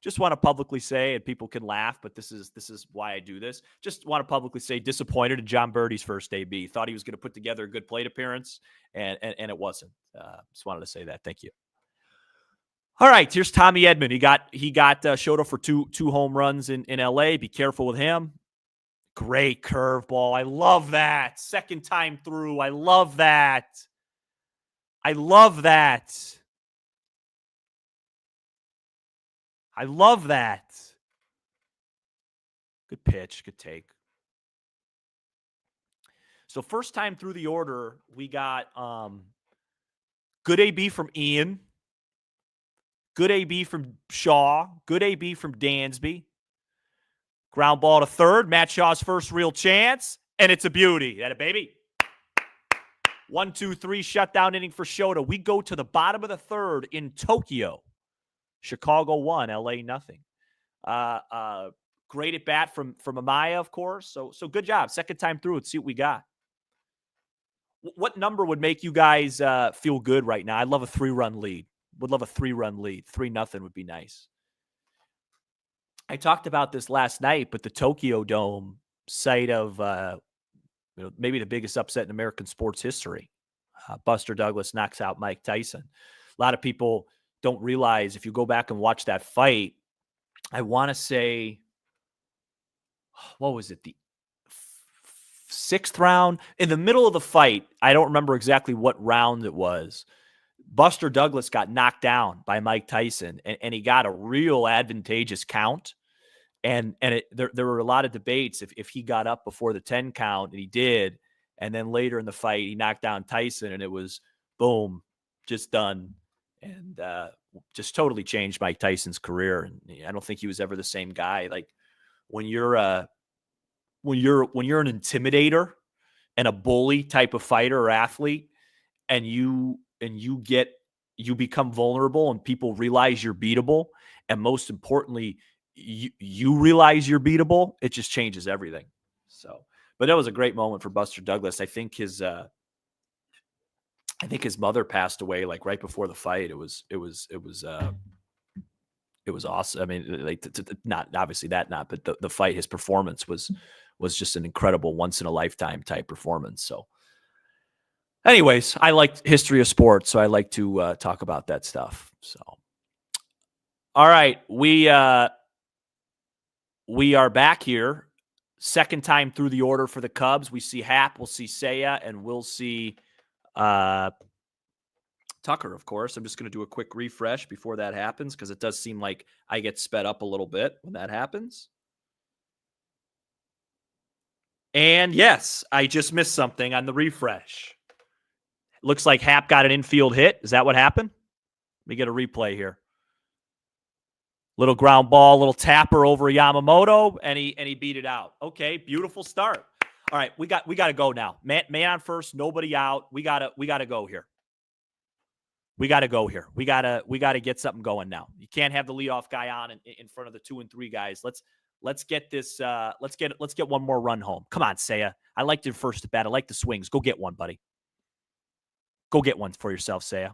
Just want to publicly say, and people can laugh, but this is why I do this. Just want to publicly say, disappointed in John Birdie's first AB. Thought he was going to put together a good plate appearance, and it wasn't. Just wanted to say that. Thank you. All right, here's Tommy Edman. He got Shota for two home runs in LA. Be careful with him. Great curveball. I love that. Second time through. I love that. I love that. I love that. Good pitch. Good take. So first time through the order, we got good AB from Ian. Good AB from Shaw. Good AB from Dansby. Ground ball to third. Matt Shaw's first real chance. And it's a beauty. That a baby. 1, 2, 3 shutdown inning for Shota. We go to the bottom of the third in Tokyo. Chicago 1, LA nothing. Great at bat from Amaya, of course. So good job. Second time through. Let's see what we got. What number would make you guys feel good right now? I'd love a 3-run lead. Would love a 3-run lead. 3-0 would be nice. I talked about this last night, but the Tokyo Dome, site of maybe the biggest upset in American sports history. Buster Douglas knocks out Mike Tyson. A lot of people don't realize, if you go back and watch that fight, I want to say, what was it? The 6th round? In the middle of the fight, I don't remember exactly what round it was. Buster Douglas got knocked down by Mike Tyson, and he got a real advantageous count. And there were a lot of debates if he got up before the 10 count, and he did. And then later in the fight, he knocked down Tyson, and it was boom, just done. And just totally changed Mike Tyson's career. And I don't think he was ever the same guy. Like when you're an intimidator and a bully type of fighter or athlete, and you become vulnerable, and people realize you're beatable, and most importantly, you realize you're beatable, it just changes everything. So, but that was a great moment for Buster Douglas. I think his mother passed away like right before the fight. It was awesome. I mean, like not obviously that not, but the fight, his performance was just an incredible once in a lifetime type performance. So anyways, I like history of sports, so I like to talk about that stuff. So, all right, we are back here. Second time through the order for the Cubs. We see Happ, we'll see Seiya, and we'll see Tucker, of course. I'm just going to do a quick refresh before that happens, because it does seem like I get sped up a little bit when that happens. And yes, I just missed something on the refresh. Looks like Hap got an infield hit. Is that what happened? Let me get a replay here. Little ground ball, little tapper over Yamamoto, and he beat it out. Okay, beautiful start. All right, we got to go now. Man on first, nobody out. We gotta go here. We got to go here. We got to get something going now. You can't have the leadoff guy on in front of the 2 and 3 guys. Let's get this. Let's get one more run home. Come on, Seiya. I liked your first at bat. I like the swings. Go get one, buddy. Go get one for yourself, Seiya.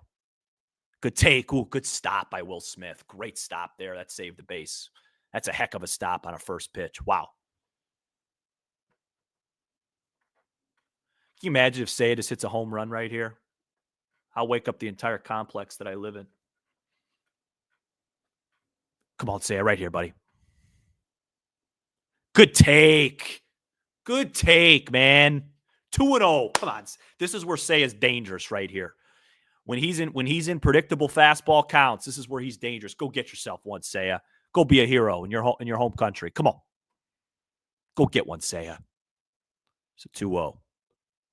Good take. Ooh, good stop by Will Smith. Great stop there. That saved the base. That's a heck of a stop on a first pitch. Wow. Can you imagine if Seiya just hits a home run right here? I'll wake up the entire complex that I live in. Come on, Seiya, right here, buddy. Good take. Good take, man. 2-0. Come on. This is where Seiya's dangerous right here. When he's in predictable fastball counts, this is where he's dangerous. Go get yourself one, Seiya. Go be a hero in your home country. Come on. Go get one, Seiya. It's a 2-0.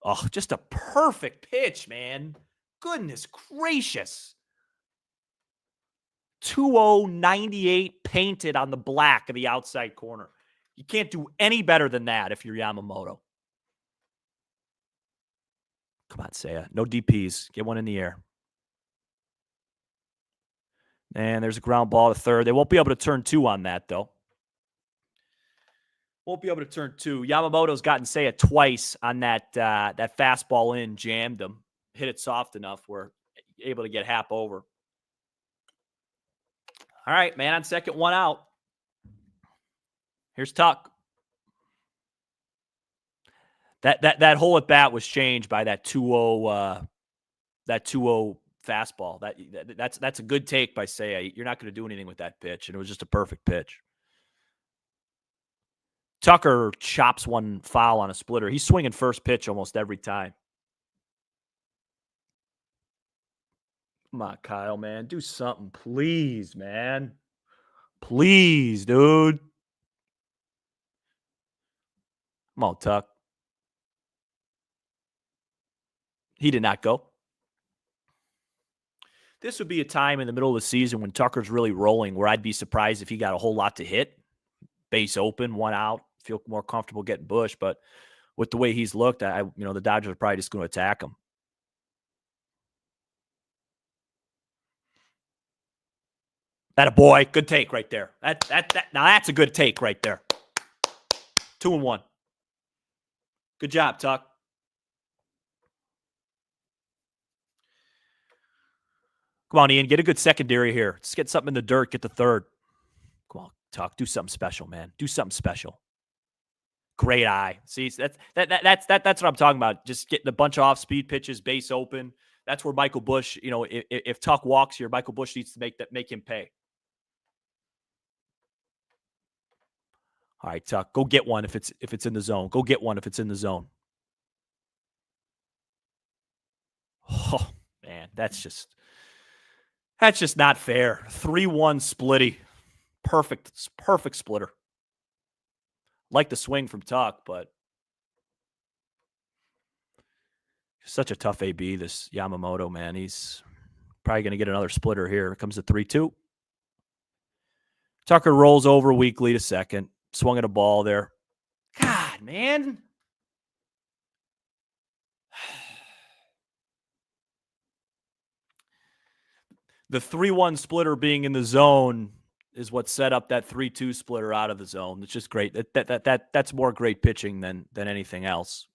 Oh, just a perfect pitch, man. Goodness gracious. 2-0, 98 painted on the black of the outside corner. You can't do any better than that if you're Yamamoto. Come on, Seiya. No DPs. Get one in the air. And there's a ground ball to third. They won't be able to turn 2 on that, though. Won't be able to turn 2. Yamamoto's gotten Seiya twice on that fastball in, jammed him. Hit it soft enough where able to get Hap over. All right, man on second, 1 out. Here's Tuck. That whole at bat was changed by that 2-0 fastball. That's a good take by Seiya. You're not going to do anything with that pitch, and it was just a perfect pitch. Tucker chops one foul on a splitter. He's swinging first pitch almost every time. Come on, Kyle, man. Do something, please, man. Please, dude. Come on, Tuck. He did not go. This would be a time in the middle of the season when Tucker's really rolling where I'd be surprised if he got a whole lot to hit. Base open, 1 out. Feel more comfortable getting Bush. But with the way he's looked, the Dodgers are probably just going to attack him. That a boy. Good take right there. Now that's a good take right there. 2-1. Good job, Tuck. Come on, Ian. Get a good secondary here. Let's get something in the dirt. Get the third. Come on, Tuck. Do something special, man. Do something special. Great eye. See, that's what I'm talking about. Just getting a bunch of off-speed pitches, base open. That's where Michael Bush, if Tuck walks here, Michael Bush needs to make him pay. All right, Tuck, go get one if it's in the zone. Go get one if it's in the zone. Oh, man, that's just not fair. 3-1 splitty. Perfect splitter. Like the swing from Tuck, but such a tough AB, this Yamamoto, man. He's probably going to get another splitter here. Here comes the 3-2. Tucker rolls over weakly to second. Swung at a ball there. God, man. The 3-1 splitter being in the zone is what set up that 3-2 splitter out of the zone. It's just great. That's more great pitching than anything else.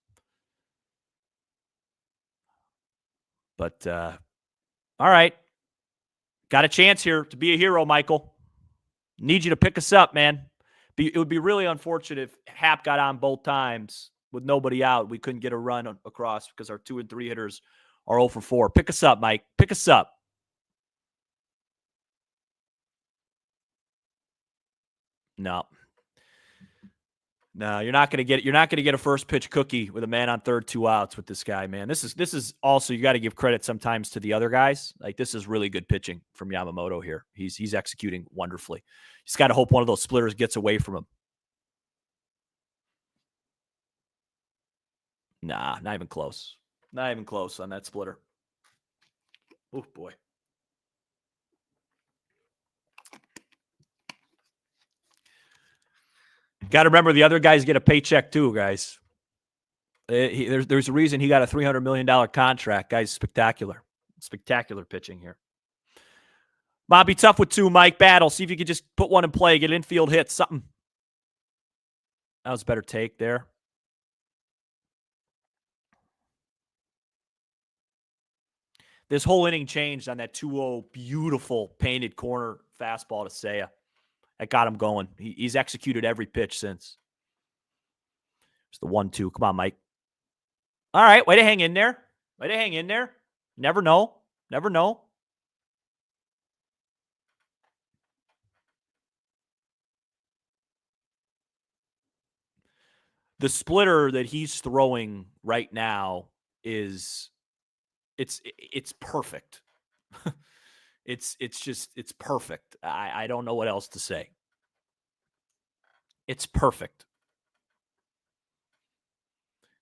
But all right. Got a chance here to be a hero, Michael. Need you to pick us up, man. It would be really unfortunate if Hap got on both times with nobody out. We couldn't get a run across because our 2 and 3 hitters are 0 for 4. Pick us up, Mike. Pick us up. No, you're not going to get a first pitch cookie with a man on third, 2 outs with this guy, man. This is also, you got to give credit sometimes to the other guys. Like, this is really good pitching from Yamamoto here. He's executing wonderfully. He's got to hope one of those splitters gets away from him. Nah, not even close. Not even close on that splitter. Oh, boy. Got to remember the other guys get a paycheck too, guys. There's a reason he got a $300 million contract. Guy's spectacular. Spectacular pitching here. Might be tough with two, Mike. Battle. See if you could just put one in play. Get an infield hit. Something. That was a better take there. This whole inning changed on that 2-0 beautiful painted corner fastball to Seiya. That got him going. He's executed every pitch since. It's the 1-2. Come on, Mike. All right. Way to hang in there. Way to hang in there. Never know. Never know. The splitter that he's throwing right now is it's perfect. it's perfect. I don't know what else to say. It's perfect.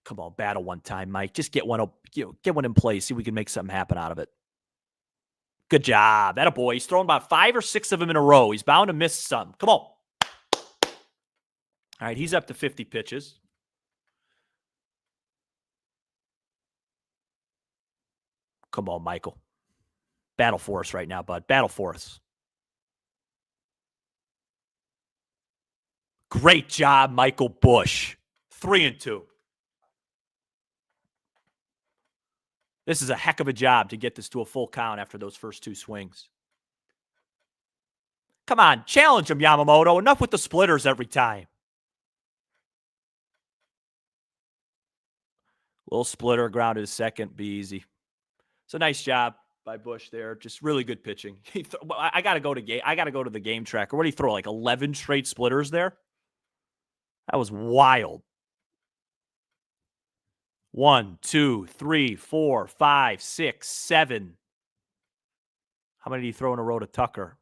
Come on, battle one time, Mike. Just get one up, get one in place. See if we can make something happen out of it. Good job. That a boy. He's thrown about 5 or 6 of them in a row. He's bound to miss some. Come on. All right, he's up to 50 pitches. Come on, Michael. Battle for us right now, bud. Battle for us. Great job, Michael Bush. 3-2. This is a heck of a job to get this to a full count after those first 2 swings. Come on, challenge him, Yamamoto. Enough with the splitters every time. Little splitter, grounded to second, be easy. It's a nice job by Bush there. Just really good pitching. I got to go to the game tracker. What did he throw? Like 11 straight splitters there? That was wild. 1, 2, 3, 4, 5, 6, 7. How many did he throw in a row to Tucker?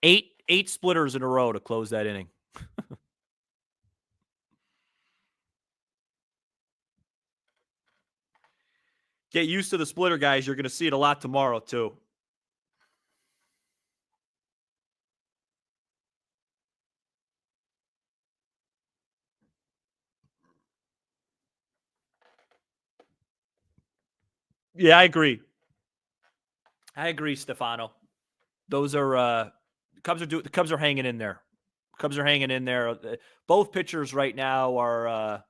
8 splitters in a row to close that inning. Get used to the splitter, guys. You're going to see it a lot tomorrow, too. Yeah, I agree. Stefano. Those are the Cubs are hanging in there. Cubs are hanging in there. Both pitchers right now are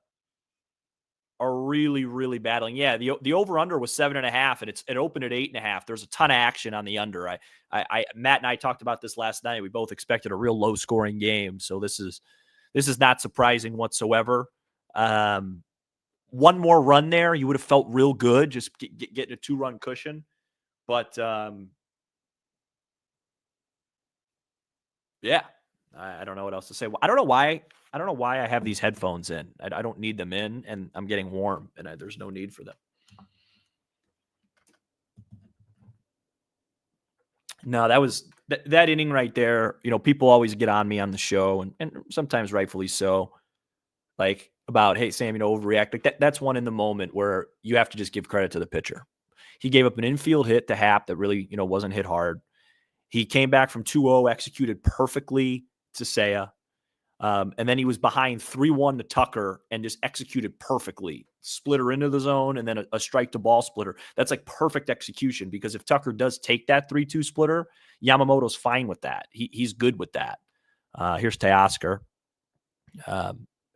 really, really battling. Yeah, the over under was 7.5, and it opened at 8.5. There's a ton of action on the under. Matt and I talked about this last night. We both expected a real low scoring game, so this is not surprising whatsoever. One more run there, you would have felt real good, just getting a 2-run cushion. But yeah, I don't know what else to say. I don't know why I have these headphones in. I don't need them in, and I'm getting warm, and there's no need for them. No, that was that inning right there. People always get on me on the show, and sometimes rightfully so, like about, hey, Sam, overreact. Like that's one in the moment where you have to just give credit to the pitcher. He gave up an infield hit to Happ that really, wasn't hit hard. He came back from 2-0, executed perfectly to Seiya. And then he was behind 3-1 to Tucker and just executed perfectly. Splitter into the zone and then a strike to ball splitter. That's like perfect execution, because if Tucker does take that 3-2 splitter, Yamamoto's fine with that. He's good with that. Here's Teoscar.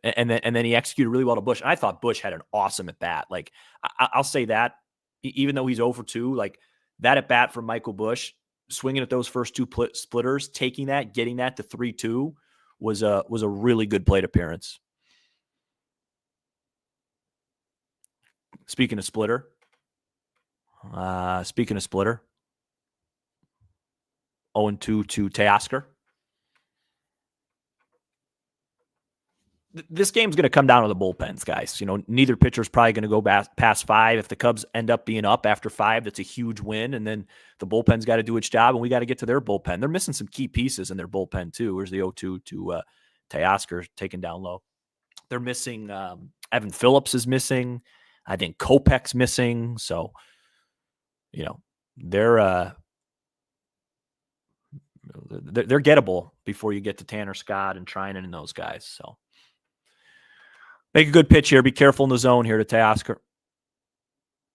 And then he executed really well to Bush. And I thought Bush had an awesome at bat. Like I'll say that, even though he's 0 for 2, like that at bat from Michael Bush, swinging at those first 2 splitters, taking that, getting that to 3-2 was a really good plate appearance. Speaking of splitter, 0-2 to Teoscar. This game's going to come down to the bullpens, guys. Neither pitcher's probably going to go past 5. If the Cubs end up being up after 5, that's a huge win. And then the bullpen's got to do its job, and we got to get to their bullpen. They're missing some key pieces in their bullpen, too. Where's the 0-2 to Teoscar taken down low? They're missing Evan Phillips is missing. I think Kopech's missing. So, they're gettable before you get to Tanner Scott and Trinan and those guys. So, make a good pitch here. Be careful in the zone here to Teoscar.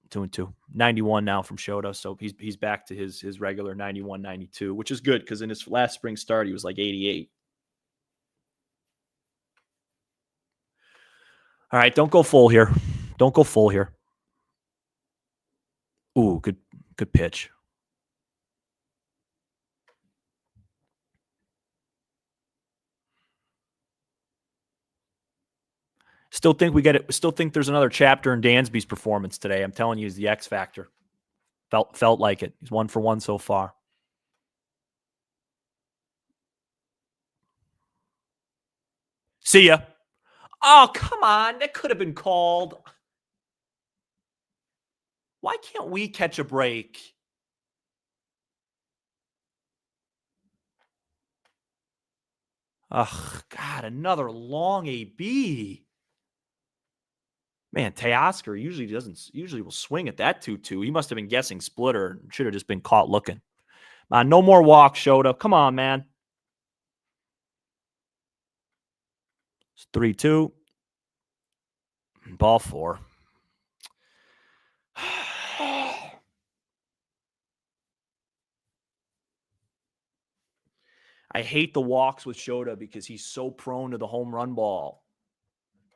2-2. 91 now from Shota. So he's back to his regular 91, 92, which is good because in his last spring start, he was like 88. All right, don't go full here. Don't go full here. Ooh, good pitch. Still think Still think there's another chapter in Dansby's performance today. I'm telling you, he's the X factor. Felt like it. He's 1 for 1 so far. See ya. Oh, come on. That could have been called. Why can't we catch a break? Ugh, God, another long AB. Man, Teoscar usually will swing at that 2-2. He must have been guessing splitter. Should have just been caught looking. No more walks, Shota. Come on, man. It's 3-2. Ball 4. I hate the walks with Shota because he's so prone to the home run ball.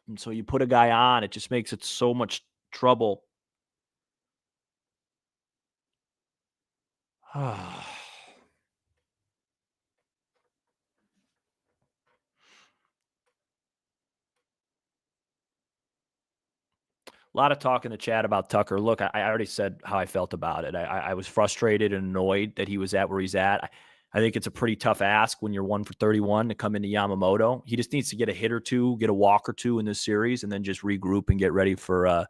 And so you put a guy on, it just makes it so much trouble. A lot of talk in the chat about Tucker. Look, I already said how I felt about it. I was frustrated and annoyed that he was at where he's at. I think it's a pretty tough ask when you're 1 for 31 to come into Yamamoto. He just needs to get a hit or two, get a walk or two in this series, and then just regroup and get ready for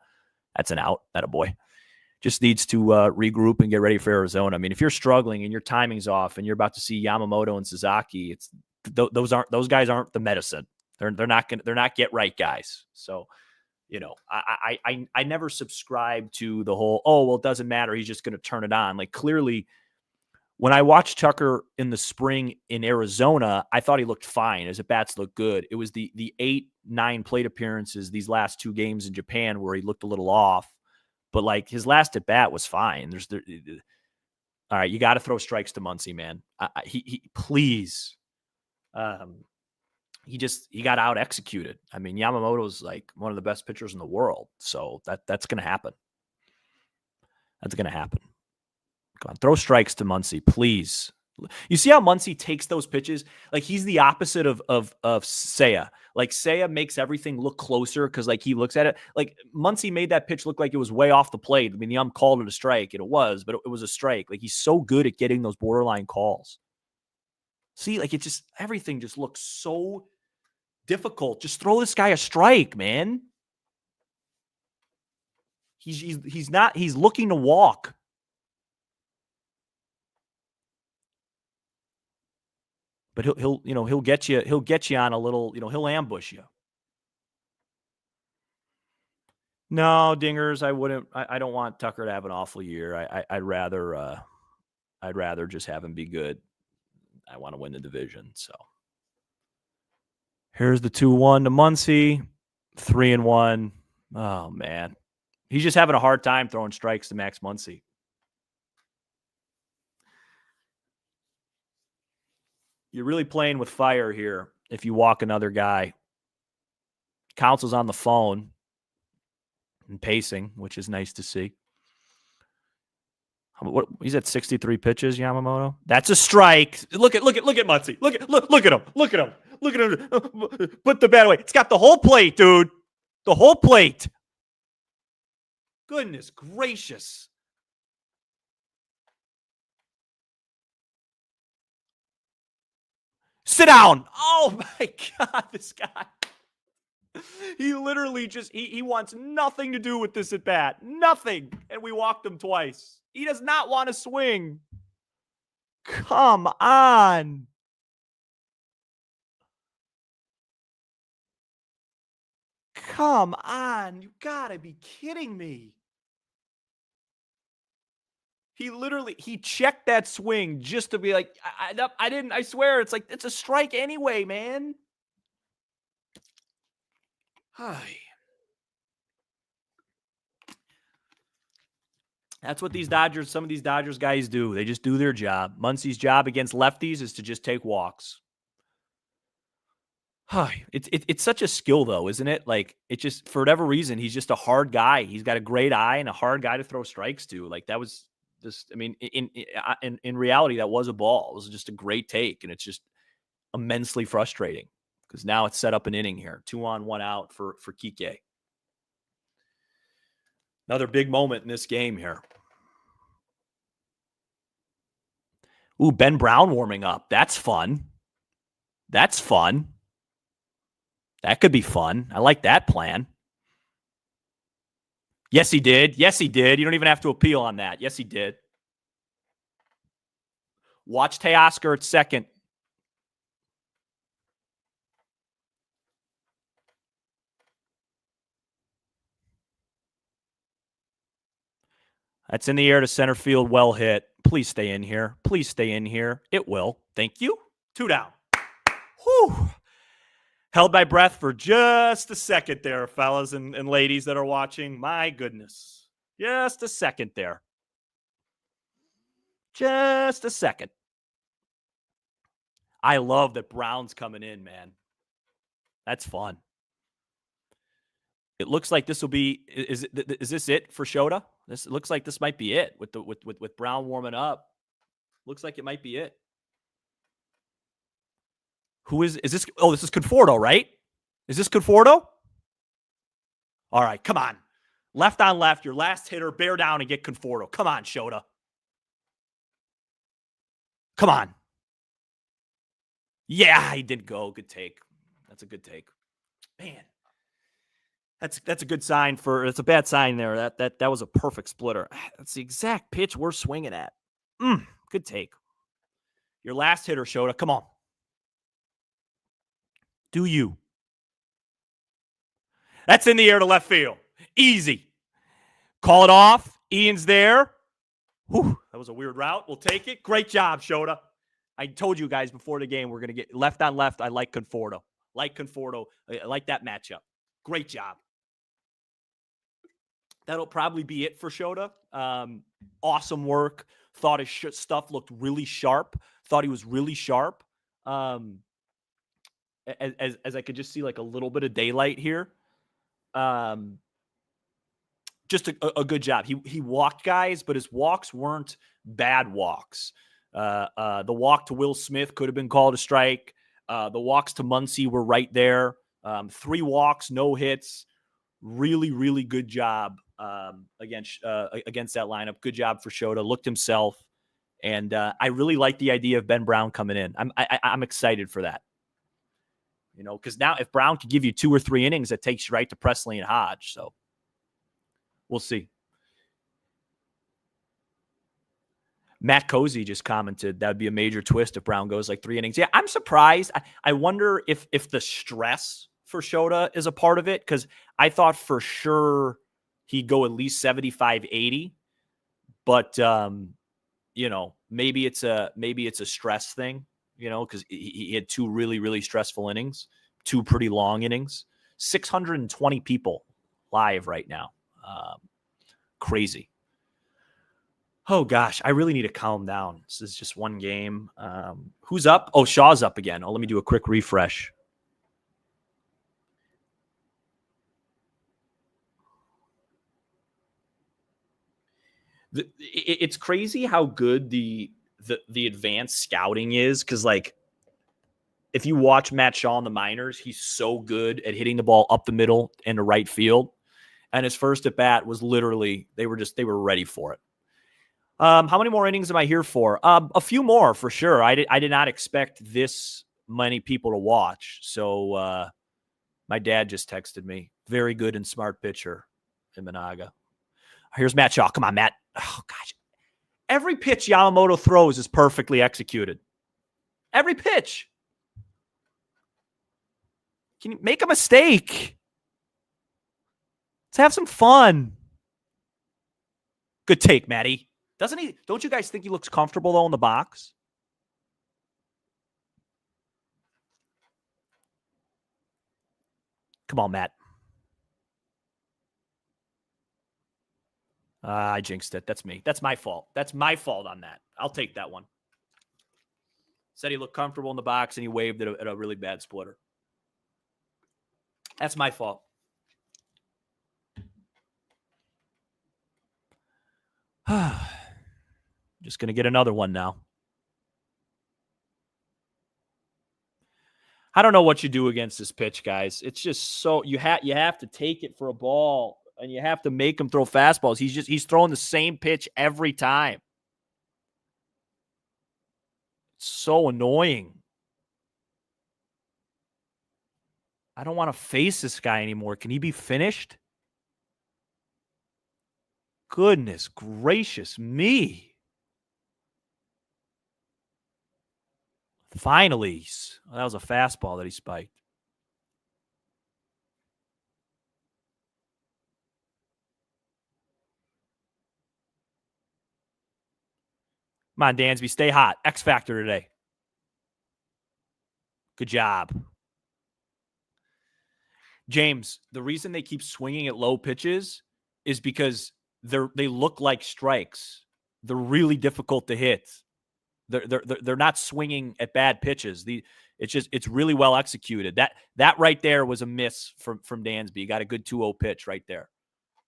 that's an out. That a boy. Just needs to regroup and get ready for Arizona. I mean, if you're struggling and your timing's off and you're about to see Yamamoto and Sasaki, those guys aren't the medicine. They're not get right guys. So, I never subscribe to the whole, it doesn't matter. He's just going to turn it on. Like clearly, when I watched Tucker in the spring in Arizona, I thought he looked fine. His at-bats looked good. It was the 8-9 plate appearances these last 2 games in Japan where he looked a little off. But like his last at-bat was fine. All right, you got to throw strikes to Muncy, man. He please. He got out executed. I mean, Yamamoto's like one of the best pitchers in the world. So that's going to happen. That's going to happen. Come on, throw strikes to Muncy, please. You see how Muncy takes those pitches? Like he's the opposite of Seiya. Like Seiya makes everything look closer because like he looks at it. Like Muncy made that pitch look like it was way off the plate. I mean, the ump called it a strike, and it was, but it was a strike. Like he's so good at getting those borderline calls. See, like everything just looks so difficult. Just throw this guy a strike, man. He's looking to walk. But he'll get you on a little, he'll ambush you. No, dingers, I wouldn't. I don't want Tucker to have an awful year. I'd rather just have him be good. I want to win the division. So here's the 2-1 to Muncy, 3-1. Oh man, he's just having a hard time throwing strikes to Max Muncy. You're really playing with fire here if you walk another guy. Council's on the phone and pacing, which is nice to see. He's at 63 pitches, Yamamoto. That's a strike. Look at Muncy. Look at him. Look at him. Put the bat away. It's got the whole plate, dude. The whole plate. Goodness gracious. Sit down. Oh my God, this guy. He literally just he wants nothing to do with this at bat. Nothing. And we walked him twice. He does not want to swing. Come on. Come on. You gotta be kidding me. He checked that swing just to be like, I didn't, I swear. It's like, it's a strike anyway, man. Hi. That's what some of these Dodgers guys do. They just do their job. Muncy's job against lefties is to just take walks. It's such a skill, though, isn't it? Like, it just, for whatever reason, he's just a hard guy. He's got a great eye and a hard guy to throw strikes to. Like, that was just, I mean, in reality, that was a ball. It was just a great take, and it's just immensely frustrating because now it's set up an inning here. 2 on, 1 out for Kike. Another big moment in this game here. Ooh, Ben Brown warming up. That's fun. That's fun. That could be fun. I like that plan. Yes, he did. Yes, he did. You don't even have to appeal on that. Yes, he did. Watch Teoscar at second. That's in the air to center field. Well hit. Please stay in here. Please stay in here. It will. Thank you. 2 down. Whew. Held my breath for just a second there, fellas and ladies that are watching. My goodness. Just a second there. Just a second. I love that Brown's coming in, man. That's fun. It looks like this will be. Is this it for Shota? This looks like this might be it with Brown warming up. Looks like it might be it. Who is this? Oh, this is Conforto, right? Is this Conforto? All right, come on. Left on left, your last hitter, bear down and get Conforto. Come on, Shota. Come on. Yeah, he did go. Good take. That's a good take. Man, that's a good sign for. It's a bad sign there. That was a perfect splitter. That's the exact pitch we're swinging at. Good take. Your last hitter, Shota. Come on. Do you? That's in the air to left field. Easy. Call it off. Ian's there. Whew, that was a weird route. We'll take it. Great job, Shota. I told you guys before the game we're going to get left on left. I like Conforto. I like that matchup. Great job. That'll probably be it for Shota. Awesome work. Thought his stuff looked really sharp. Thought he was really sharp. As I could just see like a little bit of daylight here. Just a good job. He walked guys, but his walks weren't bad walks. The walk to Will Smith could have been called a strike. The walks to Muncy were right there. 3 walks, no hits. Really, really good job against that lineup. Good job for Shota. Looked himself. And I really like the idea of Ben Brown coming in. I'm excited for that. You know, because now if Brown could give you 2 or 3 innings, that takes you right to Presley and Hodge. So we'll see. Matt Cozy just commented that would be a major twist if Brown goes like 3 innings. Yeah, I'm surprised. I wonder if the stress for Shota is a part of it, because I thought for sure he'd go at least 75, 80. But you know, maybe it's a stress thing. You know, because he had 2 really, really stressful innings, 2 pretty long innings, 620 people live right now. Crazy. Oh, gosh, I really need to calm down. This is just one game. Who's up? Oh, Shaw's up again. Oh, let me do a quick refresh. It's crazy how good the advanced scouting is, because like if you watch Matt Shaw in the minors, he's so good at hitting the ball up the middle into right field, and his first at bat was literally they were ready for it. How many more innings am I here for? A few more for sure. I did not expect this many people to watch, so My dad just texted me. Very good and smart pitcher, Imanaga. Here's Matt Shaw. Come on, Matt. Oh, gosh. Every pitch Yamamoto throws is perfectly executed. Every pitch. Can you make a mistake? Let's have some fun. Good take, Matty. Doesn't he? Don't you guys think he looks comfortable, though, in the box? Come on, Matt. I jinxed it. That's me. That's my fault. That's my fault on that. I'll take that one. Said he looked comfortable in the box, and he waved at a really bad splitter. That's my fault. Just going to get another one now. I don't know what you do against this pitch, guys. It's just so you have to take it for a ball, and you have to make him throw fastballs. He's throwing the same pitch every time. It's so annoying. I don't want to face this guy anymore. Can he be finished? Goodness gracious me. Finally. That was a fastball that he spiked. Come on, Dansby. Stay hot. X Factor today. Good job. James, the reason they keep swinging at low pitches is because they look like strikes. They're really difficult to hit. They're not swinging at bad pitches. It's really well executed. That right there was a miss from Dansby. You got a good 2-0 pitch right there.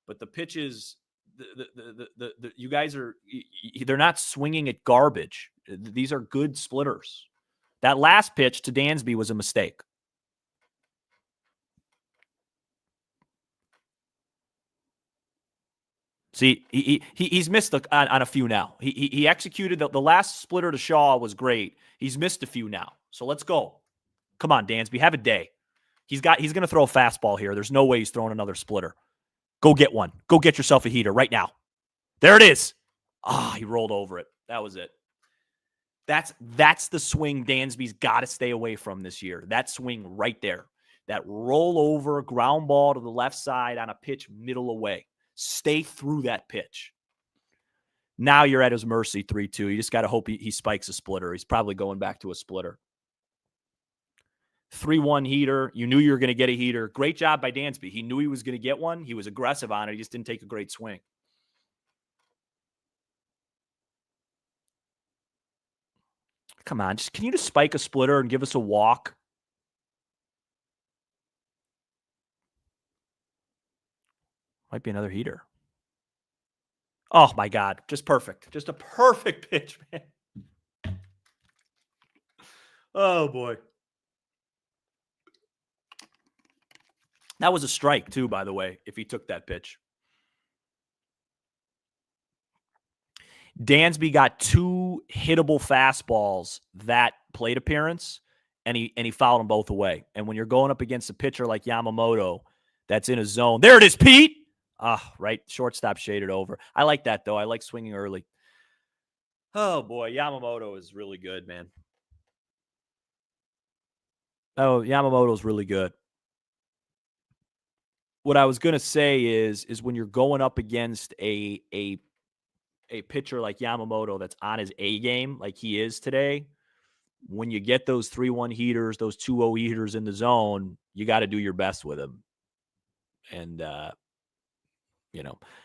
But the pitches, you guys they're not swinging at garbage. These are good splitters. That last pitch to Dansby was a mistake. See, he's missed on a few now. He executed the last splitter to Shaw was great. He's missed a few now. So let's go. Come on, Dansby, have a day. He's going to throw a fastball here. There's no way he's throwing another splitter. Go get one. Go get yourself a heater right now. There it is. He rolled over it. That was it. That's the swing Dansby's got to stay away from this year. That swing right there. That roll over ground ball to the left side on a pitch middle away. Stay through that pitch. Now you're at his mercy, 3-2. You just got to hope he spikes a splitter. He's probably going back to a splitter. 3-1 heater. You knew you were going to get a heater. Great job by Dansby. He knew he was going to get one. He was aggressive on it. He just didn't take a great swing. Come on. Can you just spike a splitter and give us a walk? Might be another heater. Oh, my God. Just perfect. Just a perfect pitch, man. Oh, boy. That was a strike, too, by the way, if he took that pitch. Dansby got 2 hittable fastballs that plate appearance, and he fouled them both away. And when you're going up against a pitcher like Yamamoto that's in a zone, there it is, Pete. Right. Shortstop shaded over. I like that, though. I like swinging early. Oh, boy. Yamamoto is really good, man. Oh, Yamamoto's really good. What I was going to say is when you're going up against a pitcher like Yamamoto that's on his A game like he is today, when you get those 3-1 heaters, those 2-0 heaters in the zone, you got to do your best with him. And,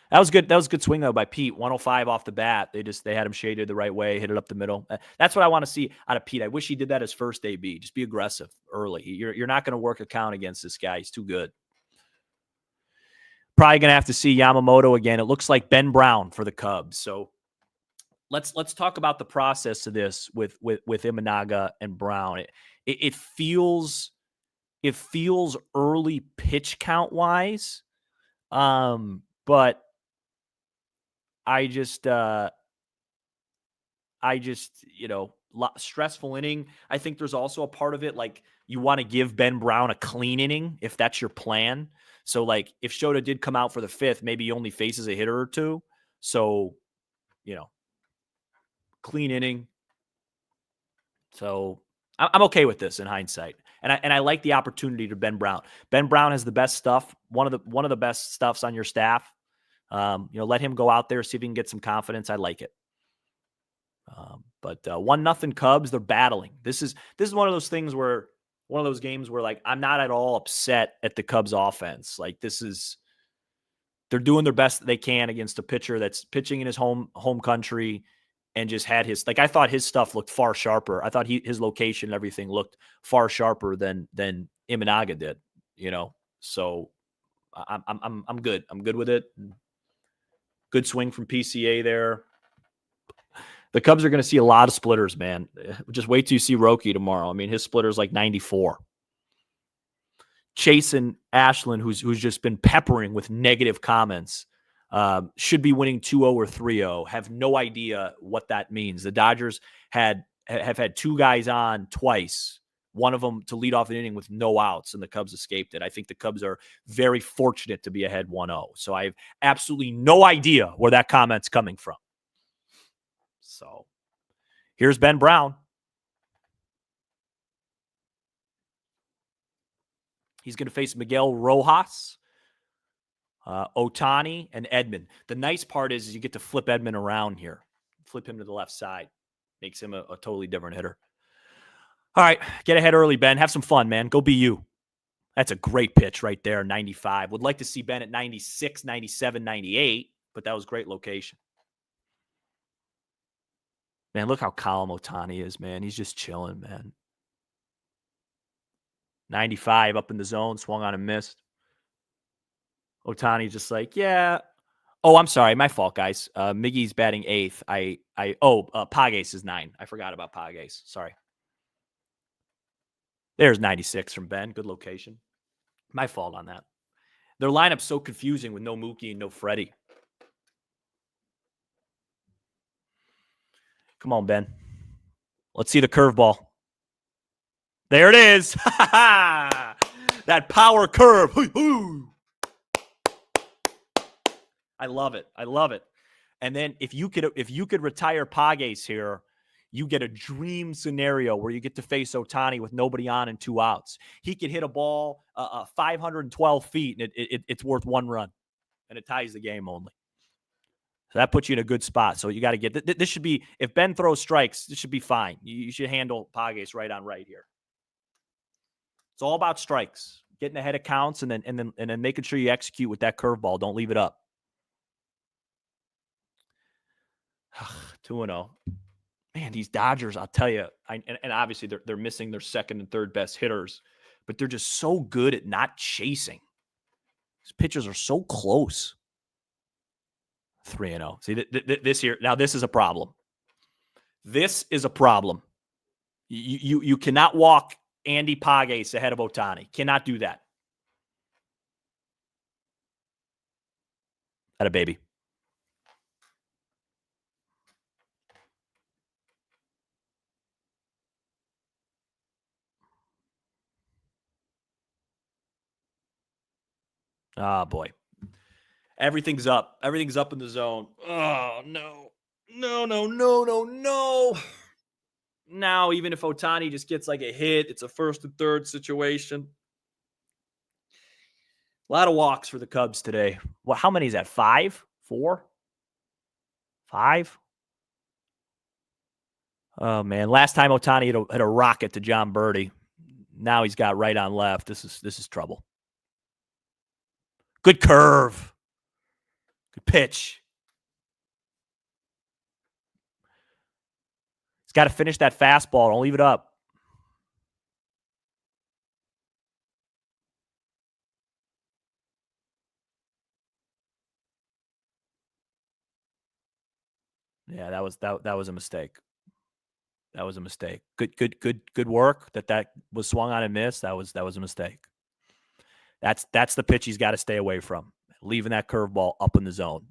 that was good. That was a good swing, though, by Pete. 105 off the bat. They had him shaded the right way, hit it up the middle. That's what I want to see out of Pete. I wish he did that his first AB. Just be aggressive early. You're not going to work a count against this guy. He's too good. Probably going to have to see Yamamoto again. It looks like Ben Brown for the Cubs. So let's talk about the process of this with Imanaga and Brown. It feels early pitch count wise, but I just stressful inning. I think there's also a part of it like you want to give Ben Brown a clean inning if that's your plan. So, like, if Shota did come out for the 5th, maybe he only faces a hitter or two. So, clean inning. So, I'm okay with this in hindsight. And I like the opportunity to Ben Brown. Ben Brown has the best stuff, one of the best stuffs on your staff. Let him go out there, see if he can get some confidence. I like it. But 1-0 Cubs, they're battling. This is one of those things where one of those games where, like, I'm not at all upset at the Cubs offense. Like, they're doing their best that they can against a pitcher that's pitching in his home country and just had his, like, I thought his stuff looked far sharper. I thought his location and everything looked far sharper than Imanaga did, So I'm good. I'm good with it. Good swing from PCA there. The Cubs are going to see a lot of splitters, man. Just wait till you see Roki tomorrow. I mean, his splitter's like 94. Chasen Ashland, who's just been peppering with negative comments, should be winning 2-0 or 3-0. Have no idea what that means. The Dodgers have had 2 guys on twice, one of them to lead off an inning with no outs, and the Cubs escaped it. I think the Cubs are very fortunate to be ahead 1-0. So I have absolutely no idea where that comment's coming from. So here's Ben Brown. He's going to face Miguel Rojas, Ohtani, and Edman. The nice part is you get to flip Edman around here. Flip him to the left side. Makes him a totally different hitter. All right, get ahead early, Ben. Have some fun, man. Go be you. That's a great pitch right there, 95. Would like to see Ben at 96, 97, 98, but that was great location. Man, look how calm Ohtani is, man. He's just chilling, man. 95 up in the zone, swung on and missed. Ohtani just like, yeah. Oh, I'm sorry. My fault, guys. Miggy's batting 8th. Pages is 9. I forgot about Pages. Sorry. There's 96 from Ben. Good location. My fault on that. Their lineup's so confusing with no Mookie and no Freddie. Come on, Ben. Let's see the curveball. There it is. That power curve. I love it. I love it. And then if you could retire Pages here, you get a dream scenario where you get to face Ohtani with nobody on and 2 outs. He could hit a ball 512 feet, and it's worth 1 run, and it ties the game only. So that puts you in a good spot. So you got to get this. Should be, if Ben throws strikes, this should be fine. You should handle Pages right on right here. It's all about strikes, getting ahead of counts, and then making sure you execute with that curveball. Don't leave it up. 2-0. Man, these Dodgers, I'll tell you, and obviously they're missing their second and third best hitters, but they're just so good at not chasing. These pitchers are so close. 3-0. See, this here, now this is a problem. This is a problem. You cannot walk Andy Pages ahead of Ohtani. Cannot do that. Atta baby. Ah, boy. Everything's up. Everything's up in the zone. Oh, no. No. Now, even if Ohtani just gets like a hit, it's a first and third situation. A lot of walks for the Cubs today. Well, how many is that? 5? 4? 5? Oh, man. Last time Ohtani hit a rocket to John Birdie. Now he's got right on left. This is trouble. Good curve. Good pitch. He's got to finish that fastball. Don't leave it up. Yeah, that was a mistake. That was a mistake. Good work. That was swung on and missed. That was a mistake. That's the pitch he's got to stay away from. Leaving that curveball up in the zone.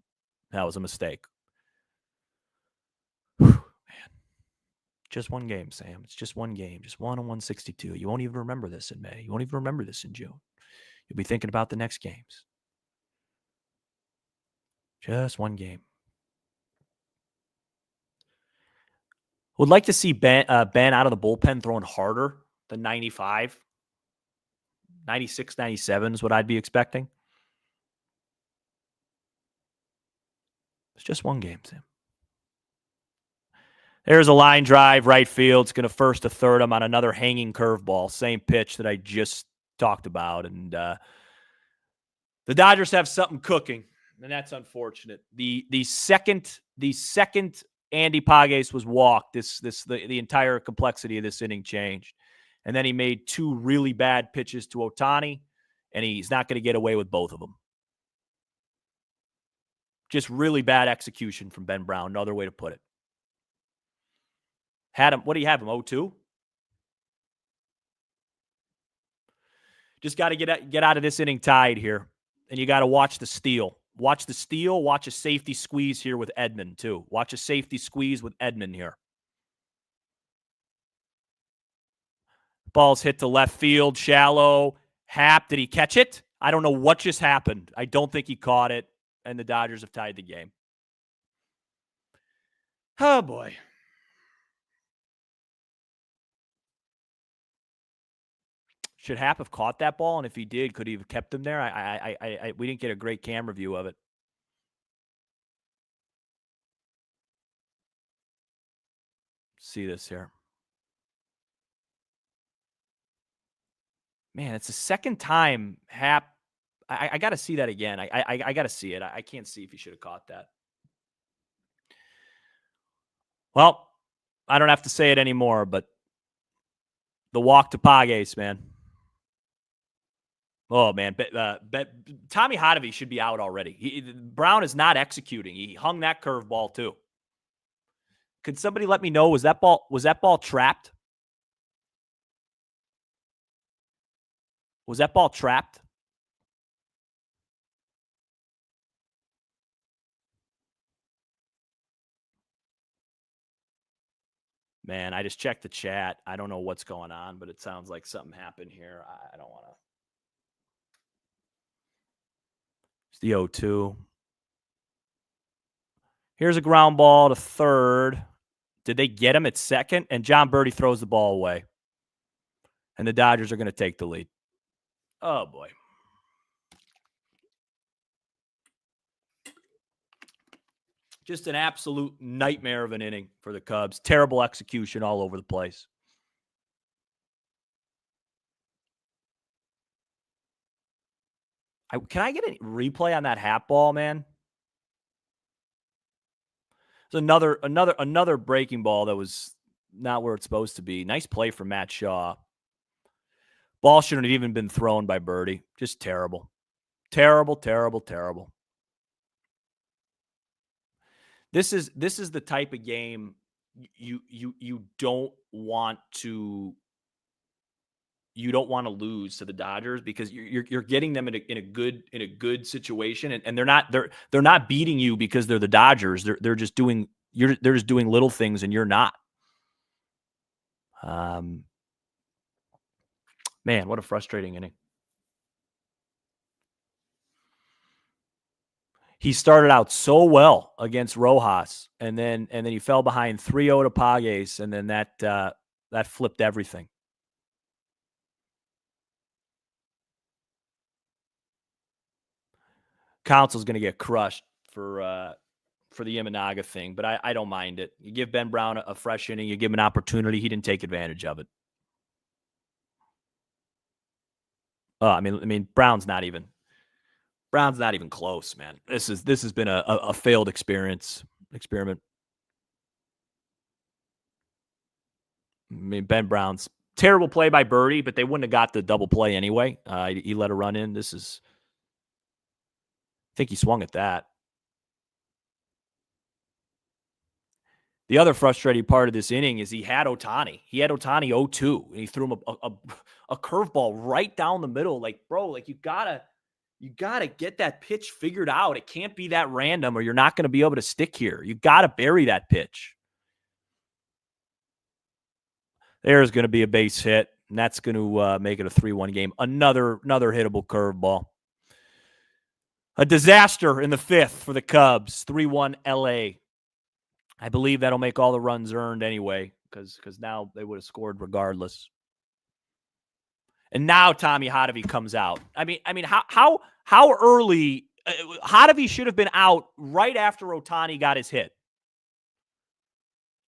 That was a mistake. Whew, man. just one game, Sam. It's just one game. Just 1 on 162. You won't even remember this in May. You won't even remember this in June. You'll be thinking about the next games. Just one game. Would like to see Ben out of the bullpen throwing harder than 95. 96, 97 is what I'd be expecting. It's just one game, Sam. There's a line drive, right field. It's going to first to third. I'm on another hanging curveball. Same pitch that I just talked about. And the Dodgers have something cooking, and that's unfortunate. The second Andy Pages was walked, the entire complexity of this inning changed. And then he made 2 really bad pitches to Ohtani, and he's not going to get away with both of them. Just really bad execution from Ben Brown. No other way to put it. Had him, what do you have him, 0-2? Just got to get out of this inning tied here, and you got to watch the steal. Watch the steal. Watch a safety squeeze here with Edman, too. Watch a safety squeeze with Edman here. Ball's hit to left field, shallow. Happ, did he catch it? I don't know what just happened. I don't think he caught it, and the Dodgers have tied the game. Oh, boy. Should Happ have caught that ball? And if he did, could he have kept him there? We didn't get a great camera view of it. See this here. Man, it's the second time Happ. I got to see that again. I got to see it. I can't see if he should have caught that. Well, I don't have to say it anymore, but the walk to Pages, man. Oh, man. Tommy Hotovy should be out already. Brown is not executing. He hung that curveball, too. Could somebody let me know, was that ball trapped? Was that ball trapped? Man, I just checked the chat. I don't know what's going on, but it sounds like something happened here. I don't want to. It's the 0-2. Here's a ground ball to third. Did they get him at second? And John Birdie throws the ball away. And the Dodgers are going to take the lead. Oh, boy. Just an absolute nightmare of an inning for the Cubs. Terrible execution all over the place. Can I get a replay on that Happ ball, man? It's another breaking ball that was not where it's supposed to be. Nice play from Matt Shaw. Ball shouldn't have even been thrown by Birdie. Just terrible. Terrible, terrible, terrible. This is the type of game you don't want to lose to the Dodgers, because you're getting them in a good situation, and they're not beating you because they're the Dodgers. They're just doing little things, and you're not. Man, what a frustrating inning. He started out so well against Rojas, and then he fell behind 3-0 to Pages, and then that flipped everything. Council's going to get crushed for the Imanaga thing, but I don't mind it. You give Ben Brown a fresh inning, you give him an opportunity. He didn't take advantage of it. I mean, Brown's not even close, man. This has been a failed experiment. I mean, Ben Brown's terrible play by Birdie, but they wouldn't have got the double play anyway. He let a run in. I think he swung at that. The other frustrating part of this inning is he had Ohtani. He had Ohtani 0-2, and he threw him a curveball right down the middle. Like, bro, like you gotta get that pitch figured out. It can't be that random, or you're not going to be able to stick here. You gotta bury that pitch. There's going to be a base hit, and that's going to make it a 3-1 game. Another hittable curveball. A disaster in the fifth for the Cubs. 3-1 LA. I believe that'll make all the runs earned anyway, because now they would have scored regardless. And now Tommy Hotovy comes out. I mean, how early Hotovy should have been out right after Ohtani got his hit.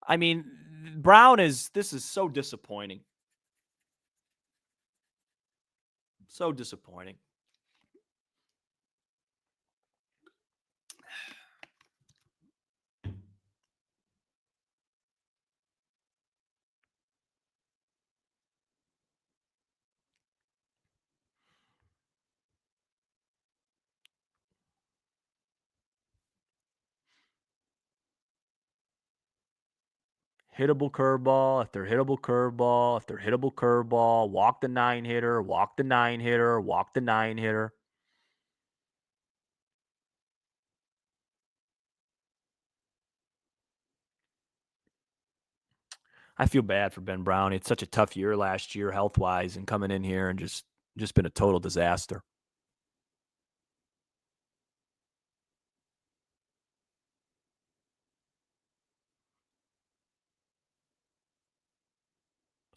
I mean, this is so disappointing. So disappointing. Hittable curveball, if they're hittable curveball, if they're hittable curveball, walk the 9-hitter, walk the 9-hitter, walk the 9-hitter. I feel bad for Ben Brown. It's such a tough year last year health-wise, and coming in here and just been a total disaster.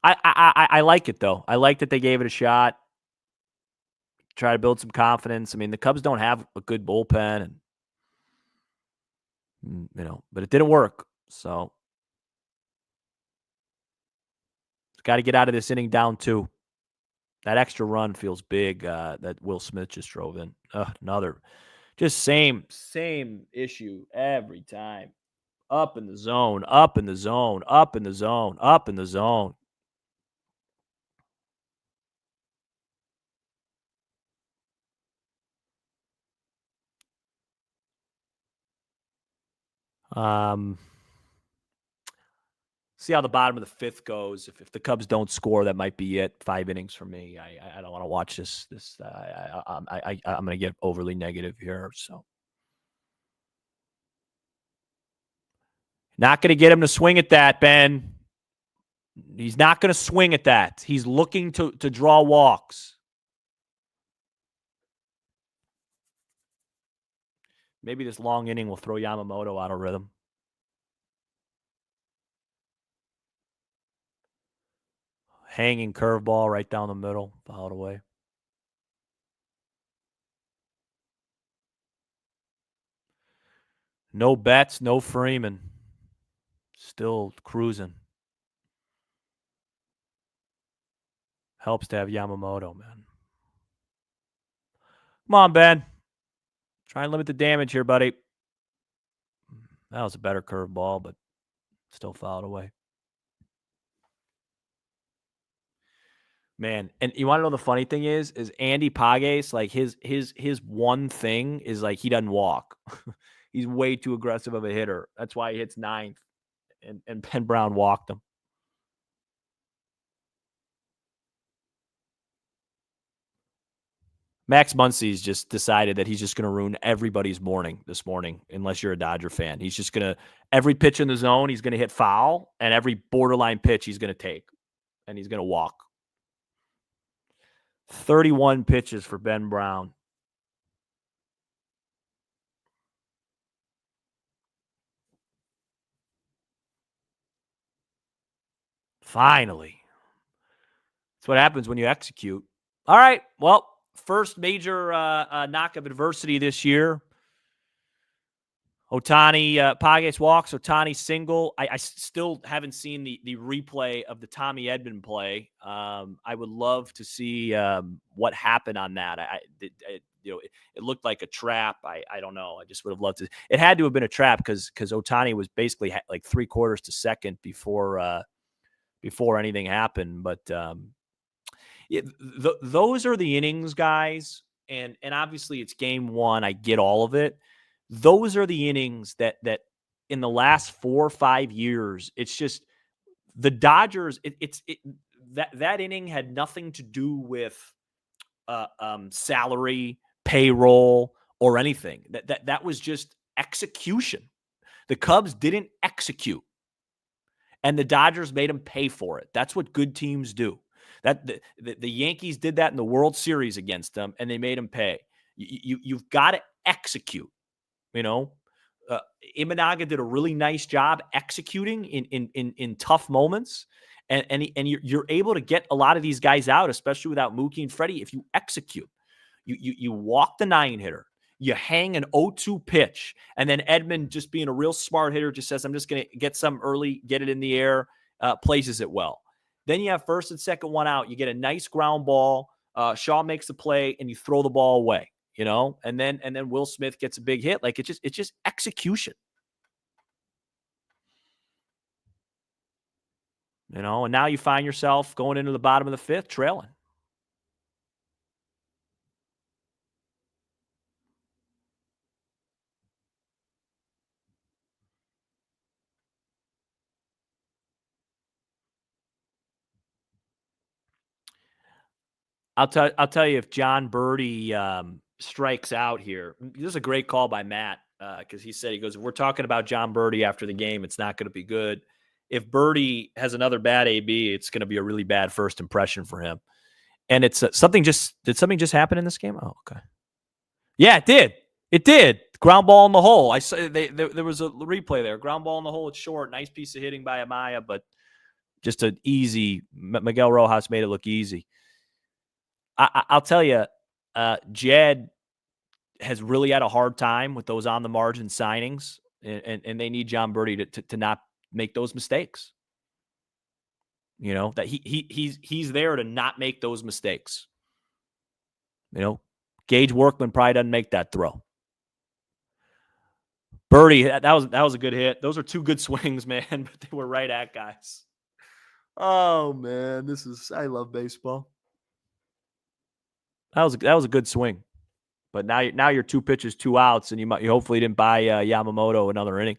I like it, though. I like that they gave it a shot. Try to build some confidence. I mean, the Cubs don't have a good bullpen, and but it didn't work. So got to get out of this inning down 2. That extra run feels big that Will Smith just drove in. Another, just same issue every time. Up in the zone, up in the zone, up in the zone, up in the zone. See how the bottom of the fifth goes. If the Cubs don't score, that might be it. 5 innings for me. I don't want to watch this. I'm going to get overly negative here. So not going to get him to swing at that, Ben. He's not going to swing at that. He's looking to draw walks. Maybe this long inning will throw Yamamoto out of rhythm. Hanging curveball right down the middle, fouled away. No Betts, no Freeman. Still cruising. Helps to have Yamamoto, man. Come on, Ben. Try and limit the damage here, buddy. That was a better curveball, but still fouled away. Man, and you want to know the funny thing is Andy Pages, like his one thing is like he doesn't walk. He's way too aggressive of a hitter. That's why he hits 9th, and Ben Brown walked him. Max Muncy's just decided that he's just going to ruin everybody's morning this morning, unless you're a Dodger fan. He's just going to, every pitch in the zone, he's going to hit foul, and every borderline pitch he's going to take, and he's going to walk. 31 pitches for Ben Brown. Finally. That's what happens when you execute. All right. Well, first major knock of adversity this year. Ohtani, Pages walks, Ohtani single. I still haven't seen the replay of the Tommy Edman play. I would love to see what happened on that. It looked like a trap. I don't know. I just would have loved to. It had to have been a trap because Ohtani was basically like 3/4 to second before anything happened. But those are the innings, guys. And obviously it's game 1. I get all of it. Those are the innings that in the last 4 or 5 years, it's just the Dodgers. That inning had nothing to do with salary, payroll, or anything. That was just execution. The Cubs didn't execute, and the Dodgers made them pay for it. That's what good teams do. That the Yankees did that in the World Series against them, and they made them pay. You've got to execute. You know, Imanaga did a really nice job executing in tough moments, and you're able to get a lot of these guys out, especially without Mookie and Freddie. If you execute, you walk the 9-hitter. You hang an 0-2 pitch, and then Edman, just being a real smart hitter, just says, I'm just going to get some early, get it in the air, places it well. Then you have first and second one out. You get a nice ground ball. Shaw makes the play, and you throw the ball away, you know, and then Will Smith gets a big hit. Like, it's just execution, you know, and now you find yourself going into the bottom of the fifth trailing. I'll tell you, if John Birdie strikes out here, this is a great call by Matt, because he said, he goes, if we're talking about John Birdie after the game, it's not going to be good. If Birdie has another bad AB, it's going to be a really bad first impression for him. And it's did something just happen in this game? Oh, okay. Yeah, it did. It did. Ground ball in the hole. I saw there was a replay there. Ground ball in the hole. It's short. Nice piece of hitting by Amaya, but just an easy. Miguel Rojas made it look easy. I'll tell you, Jed has really had a hard time with those on the margin signings, and they need John Birdie to not make those mistakes. You know, that he's there to not make those mistakes. You know, Gage Workman probably doesn't make that throw. Birdie, that was a good hit. Those are two good swings, man, but they were right at guys. Oh man, I love baseball. That was a good swing, but now you're 2 pitches, 2 outs, and you hopefully didn't buy Yamamoto another inning.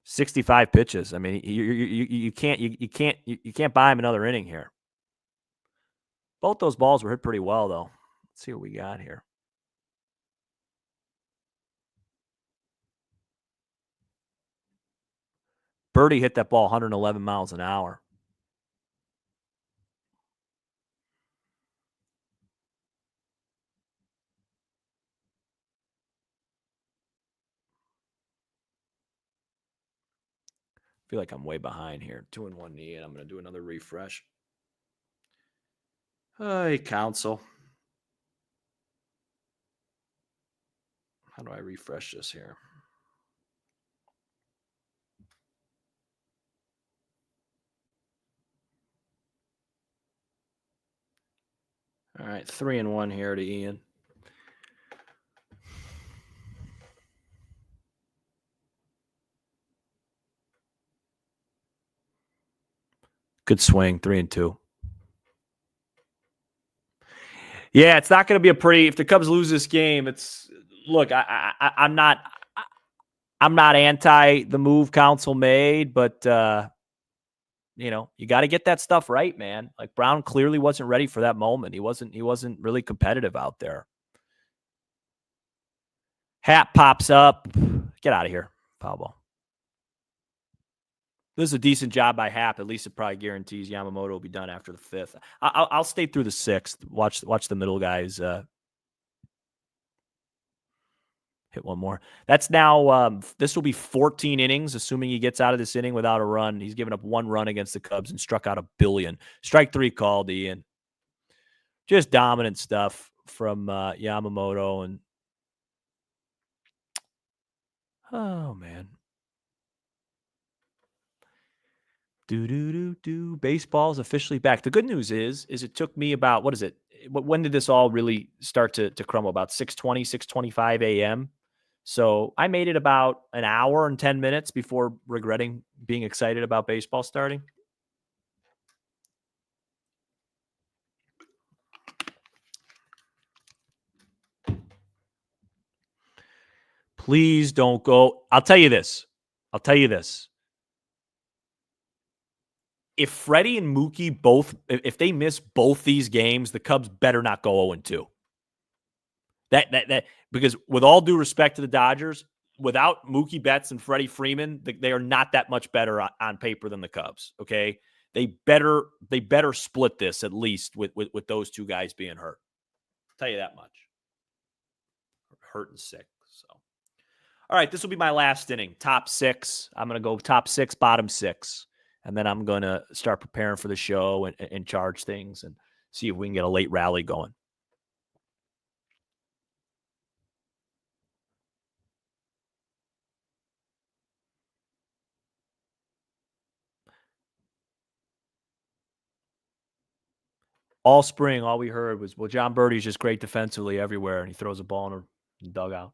$65 pitches. I mean, you can't buy him another inning here. Both those balls were hit pretty well, though. Let's see what we got here. Birdie hit that ball 111 miles an hour. I feel like I'm way behind here. 2-1 knee, and I'm going to do another refresh. Hey, counsel. How do I refresh this here? All right, 3-1 here to Ian. Good swing, 3-2. Yeah, it's not going to be a pretty. If the Cubs lose this game, look. I'm not anti the move counsel made, but you know, you got to get that stuff right, man. Like, Brown clearly wasn't ready for that moment. He wasn't really competitive out there. Hat pops up. Get out of here, foul ball. This is a decent job by Happ. At least it probably guarantees Yamamoto will be done after the 5th. I'll stay through the 6th. Watch the middle guys hit one more. That's now this will be 14 innings, assuming he gets out of this inning without a run. He's given up 1 run against the Cubs and struck out 1 billion. Strike 3 called, Ian. Just dominant stuff from Yamamoto. And oh man. Baseball's officially back. The good news is it took me about, what is it? When did this all really start to crumble? About 6:20, 6:25 a.m. So I made it about an hour and 10 minutes before regretting being excited about baseball starting. Please don't go. I'll tell you this. if Freddie and Mookie both, if they miss both these games, the Cubs better not go 0-2. That because with all due respect to the Dodgers, without Mookie Betts and Freddie Freeman, they are not that much better on paper than the Cubs. Okay, they better split this at least with those two guys being hurt. I'll tell you that much. Hurt and sick. So, all right, this will be my last inning. Top 6. I'm going to go top 6, bottom 6, and then I'm going to start preparing for the show and charge things and see if we can get a late rally going. All spring, all we heard was, well, John Birdie's just great defensively everywhere, and he throws a ball in the dugout.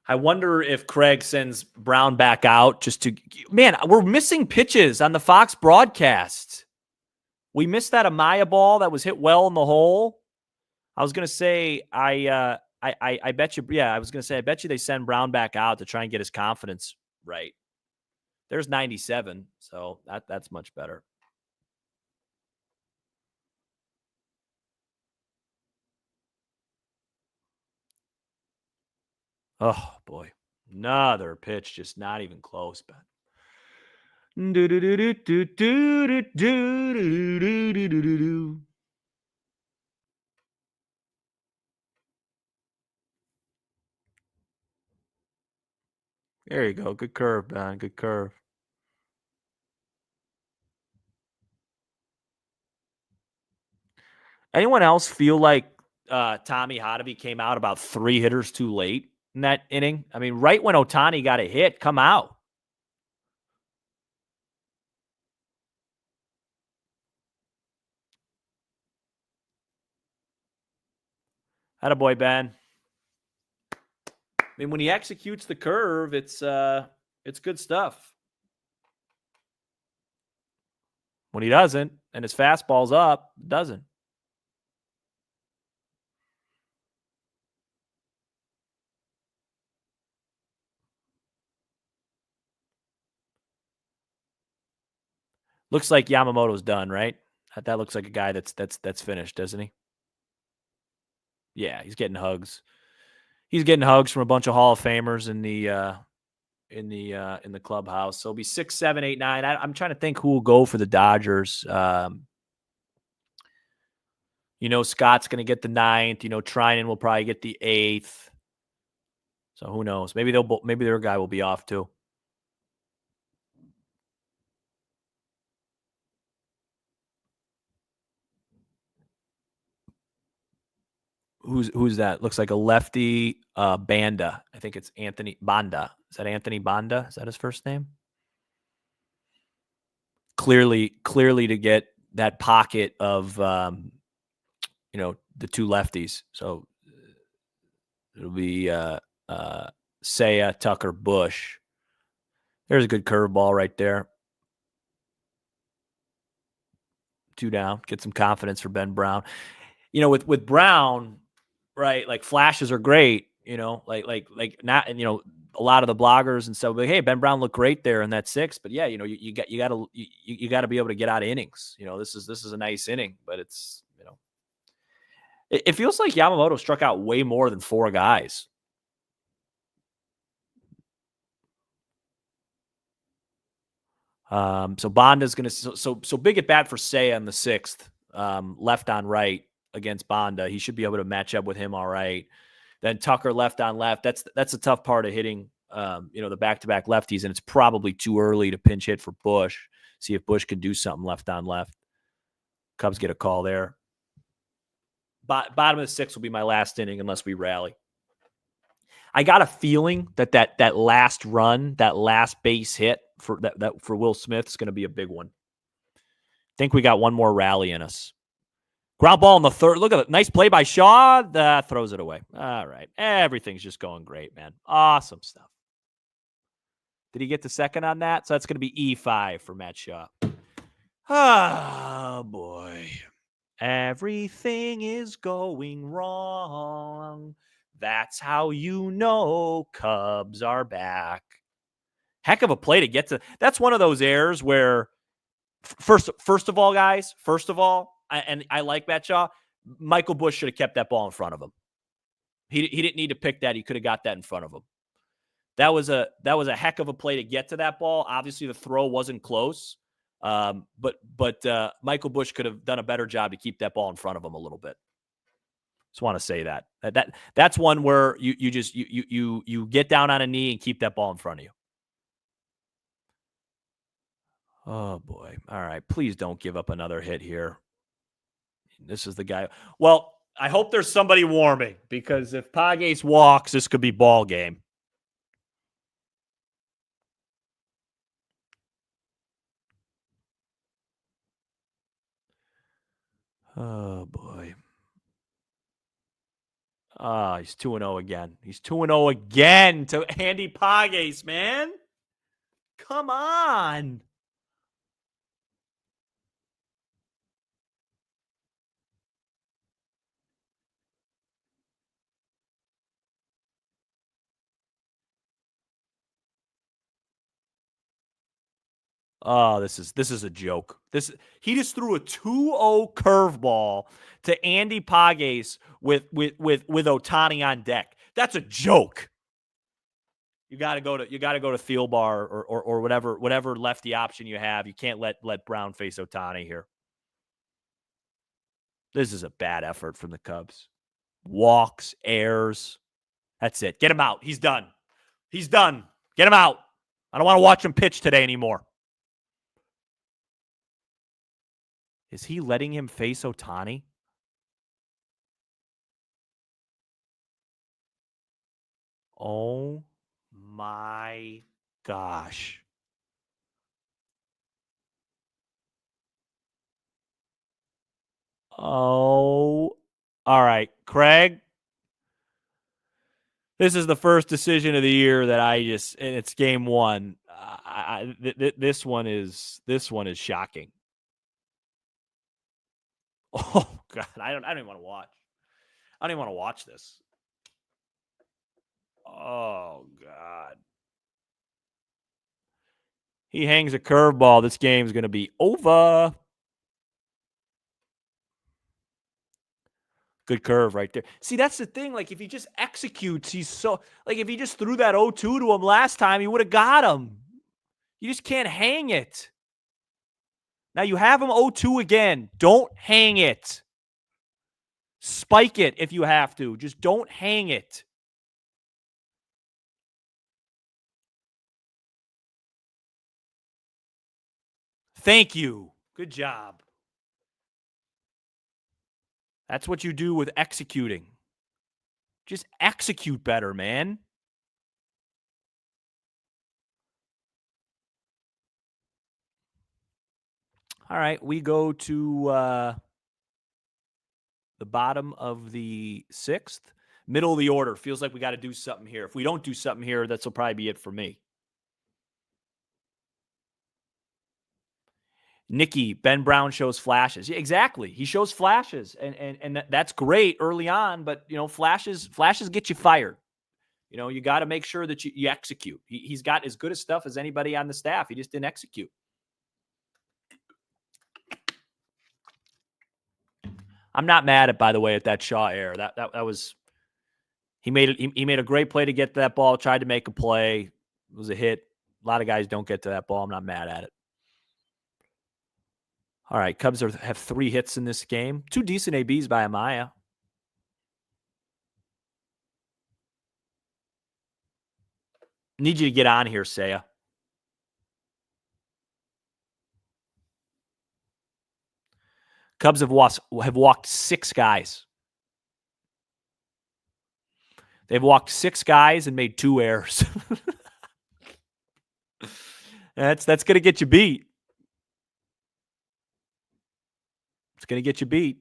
I wonder if Craig sends Brown back out just to – man, we're missing pitches on the Fox broadcast. We missed that Amaya ball that was hit well in the hole. I was going to say I bet you – yeah, I was going to say I bet you they send Brown back out to try and get his confidence right. There's 97, so that's much better. Oh, boy. Another pitch, just not even close, Ben. There you go. Good curve, Ben. Good curve. Anyone else feel like Tommy Hotovy came out about 3 hitters too late in that inning? I mean, right when Ohtani got a hit, come out. Attaboy, Ben. I mean, when he executes the curve, it's good stuff. When he doesn't, and his fastball's up, it doesn't. Looks like Yamamoto's done, right? That looks like a guy that's finished, doesn't he? Yeah, he's getting hugs. He's getting hugs from a bunch of Hall of Famers in the clubhouse. So it'll be 6, 7, 8, 9. I'm trying to think who will go for the Dodgers. Scott's going to get the 9th. Trinan will probably get the 8th. So who knows? Maybe their guy will be off too. Who's that? Looks like a lefty, Banda. I think it's Anthony Banda. Is that Anthony Banda? Is that his first name? Clearly to get that pocket of, the 2 lefties. So it'll be Saya, Tucker, Bush. There's a good curveball right there. 2 down. Get some confidence for Ben Brown. With Brown, right? Like flashes are great. Like not, and a lot of the bloggers and stuff. Like, hey, Ben Brown looked great there in that 6th. But yeah, you got to be able to get out of innings. This is a nice inning, but it's it feels like Yamamoto struck out way more than 4 guys. So Bonda's going to so big at bat for Saya in the 6th, left on right against Banda. He should be able to match up with him all right. Then Tucker left on left. That's a tough part of hitting the back-to-back lefties, and it's probably too early to pinch hit for Bush. See if Bush can do something left on left. Cubs get a call there. Bottom of the 6th will be my last inning unless we rally. I got a feeling that last run, that last base hit for Will Smith is going to be a big one. Think we got one more rally in us. Ground ball in the third. Look at it. Nice play by Shaw. That throws it away. All right. Everything's just going great, man. Awesome stuff. Did he get the second on that? So that's going to be E5 for Matt Shaw. Oh, boy. Everything is going wrong. That's how you know Cubs are back. Heck of a play to get to. That's one of those errors where, first of all, guys, I like Matt Shaw. Michael Busch should have kept that ball in front of him. He didn't need to pick that. He could have got that in front of him. That was a heck of a play to get to that ball. Obviously, the throw wasn't close, but Michael Busch could have done a better job to keep that ball in front of him a little bit. Just want to say that's one where you get down on a knee and keep that ball in front of you. Oh boy! All right, please don't give up another hit here. This is the guy. Well, I hope there's somebody warming, because if Pages walks, this could be ball game. Oh, boy. He's 2-0 again. He's 2-0 again to Andy Pages, man. Come on. Oh, this is a joke. He just threw a 2-0 curveball to Andy Pages with Ohtani on deck. That's a joke. You got to go to Thielbar or whatever lefty option you have. You can't let Brown face Ohtani here. This is a bad effort from the Cubs. Walks, errs. That's it. Get him out. He's done. He's done. Get him out. I don't want to watch him pitch today anymore. Is he letting him face Ohtani? Oh my gosh. Oh, all right, Craig. This is the first decision of the year that and it's game one. This one is shocking. Oh God, I don't even want to watch. I don't even want to watch this. Oh God. He hangs a curveball. This game's going to be over. Good curve right there. See, that's the thing. Like, if he just executes, he's so... Like, if he just threw that 0-2 to him last time, he would have got him. You just can't hang it. Now, you have him 0-2 again. Don't hang it. Spike it if you have to. Just don't hang it. Thank you. Good job. That's what you do with executing. Just execute better, man. All right, we go to the bottom of the sixth. Middle of the order. Feels like we got to do something here. If we don't do something here, that'll probably be it for me. Nicky, Ben Brown shows flashes. Yeah, exactly. He shows flashes, and that's great early on, but, flashes get you fired. You got to make sure that you execute. He's got as good a stuff as anybody on the staff. He just didn't execute. I'm not mad at, by the way, at that Shaw error. That was he made a great play to get to that ball. Tried to make a play. It was a hit. A lot of guys don't get to that ball. I'm not mad at it. All right, Cubs have 3 hits in this game. 2 decent ABs by Amaya. Need you to get on here, Saya. Cubs have walked 6 guys. They've walked 6 guys and made 2 errors. That's going to get you beat. It's going to get you beat.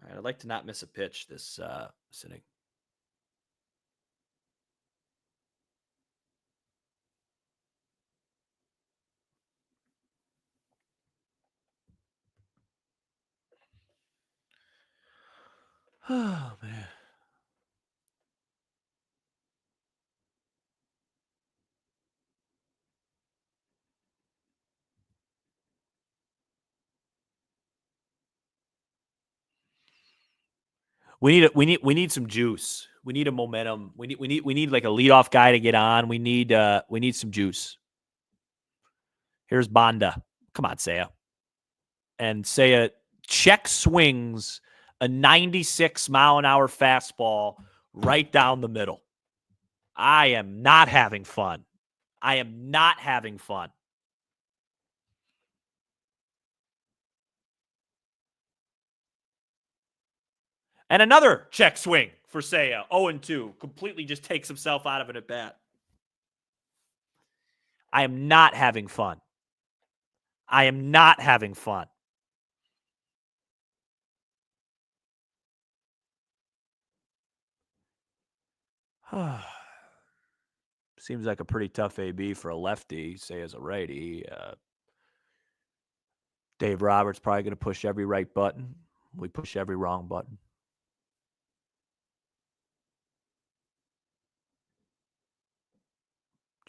All right, I'd like to not miss a pitch this inning. Oh, man. We need some juice. We need a momentum. We need like a leadoff guy to get on. We need some juice. Here's Banda. Come on, Seiya. And Seiya check swings a 96-mile-an-hour fastball right down the middle. I am not having fun. I am not having fun. And another check swing for Seiya. 0-2. Completely just takes himself out of it at bat. I am not having fun. I am not having fun. Seems like a pretty tough AB for a lefty, say as a righty. Dave Roberts probably going to push every right button. We push every wrong button.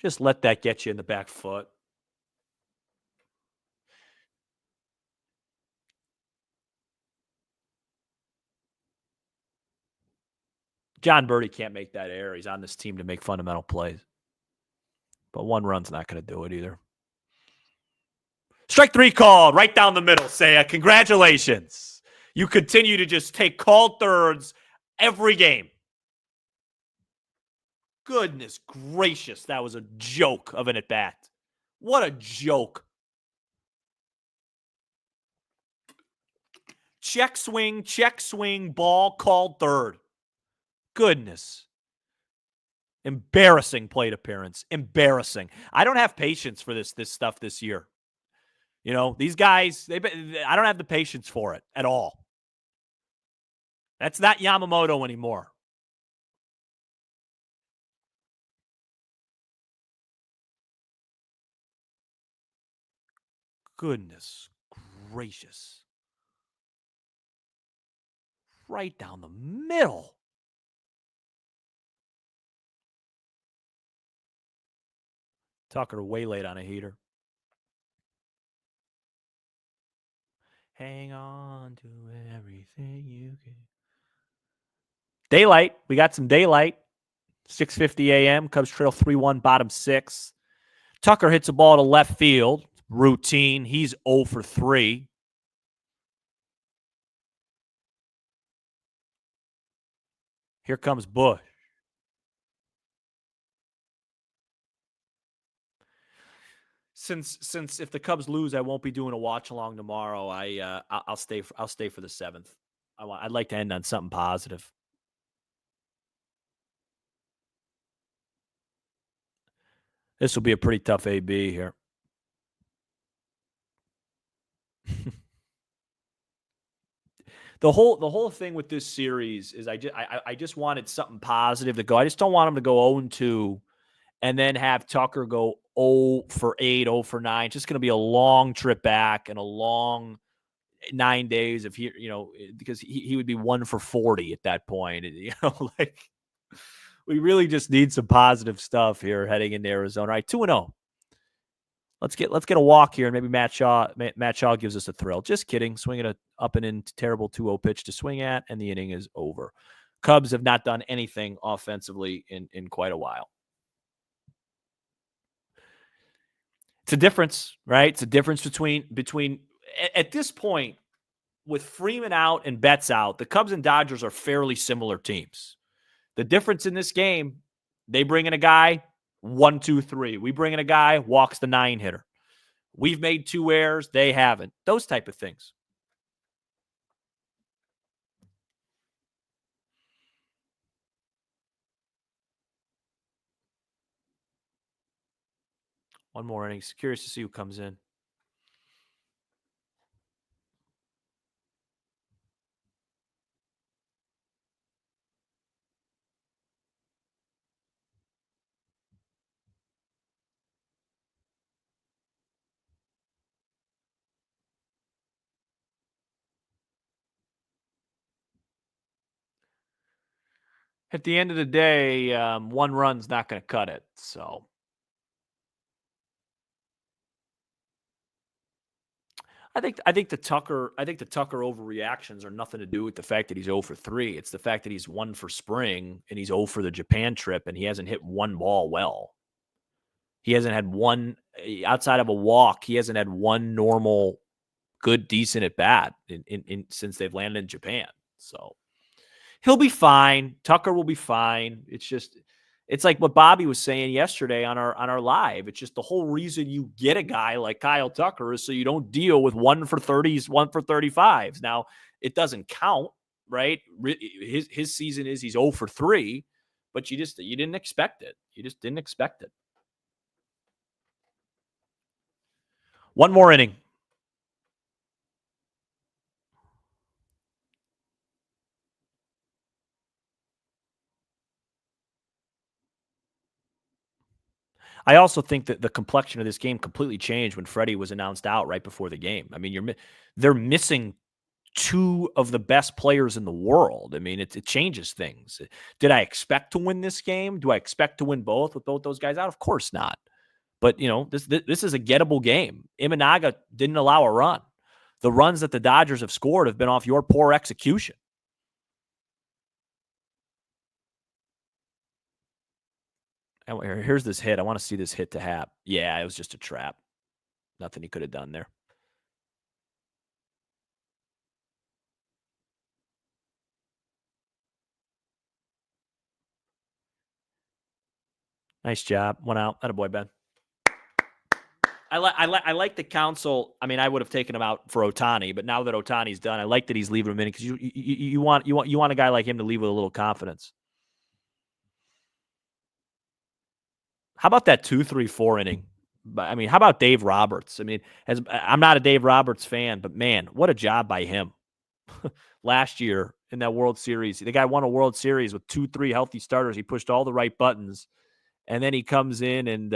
Just let that get you in the back foot. John Birdie can't make that error. He's on this team to make fundamental plays. But one run's not going to do it either. Strike 3 called right down the middle, Seiya. Congratulations. You continue to just take called thirds every game. Goodness gracious, that was a joke of an at-bat. What a joke. Check swing, ball called third. Goodness. Embarrassing plate appearance. Embarrassing. I don't have patience for this stuff this year. You know, these guys, I don't have the patience for it at all. That's not Yamamoto anymore. Goodness gracious. Right down the middle. Tucker way late on a heater. Hang on to everything you can. Daylight. We got some daylight. 6:50 a.m. Cubs trail 3-1, bottom 6. Tucker hits a ball to left field. Routine. He's 0 for 3. Here comes Bush. Since if the Cubs lose, I won't be doing a watch along tomorrow. I'll stay for the 7th. I'd like to end on something positive. This will be a pretty tough AB here. The whole thing with this series is I just wanted something positive to go. I just don't want him to go 0-2 and then have Tucker go 0 for 8, 0 for 9. It's just going to be a long trip back and a long 9 days of here, because he would be 1 for 40 at that point. Like we really just need some positive stuff here heading into Arizona. All right, 2-0. Let's get a walk here, and maybe Matt Shaw gives us a thrill. Just kidding. Swinging a up and in terrible 2-0 pitch to swing at, and the inning is over. Cubs have not done anything offensively in quite a while. It's a difference, right? It's a difference between at this point with Freeman out and Betts out. The Cubs and Dodgers are fairly similar teams. The difference in this game, they bring in a guy, 1, 2, 3. We bring in a guy, walks the 9 hitter. We've made 2 errors. They haven't. Those type of things. One more innings. Curious to see who comes in. At the end of the day, one run's not going to cut it. So I think the Tucker overreactions are nothing to do with the fact that he's 0 for 3. It's the fact that he's 1 for spring and he's 0 for the Japan trip and he hasn't hit one ball well. He hasn't had one outside of a walk. He hasn't had one normal, good, decent at bat in since they've landed in Japan. So he'll be fine. Tucker will be fine. It's like what Bobby was saying yesterday on our live. It's just the whole reason you get a guy like Kyle Tucker is so you don't deal with 1 for 30s, 1 for 35s. Now, it doesn't count, right? His season is he's 0 for 3, but you didn't expect it. You just didn't expect it. One more inning. I also think that the complexion of this game completely changed when Freddie was announced out right before the game. I mean, they're missing 2 of the best players in the world. I mean, it changes things. Did I expect to win this game? Do I expect to win both with both those guys out? Of course not. But, this is a gettable game. Imanaga didn't allow a run. The runs that the Dodgers have scored have been off your poor execution. Here's this hit. I want to see this hit to Hap. Yeah, it was just a trap. Nothing he could have done there. Nice job. One out. Attaboy, Ben. I like the counsel. I mean, I would have taken him out for Ohtani, but now that Ohtani's done, I like that he's leaving him in because you want a guy like him to leave with a little confidence. How about that 2-3-4 inning? I mean, how about Dave Roberts? I mean, I'm not a Dave Roberts fan, but man, what a job by him last year in that World Series. The guy won a World Series with 2-3 healthy starters. He pushed all the right buttons. And then he comes in and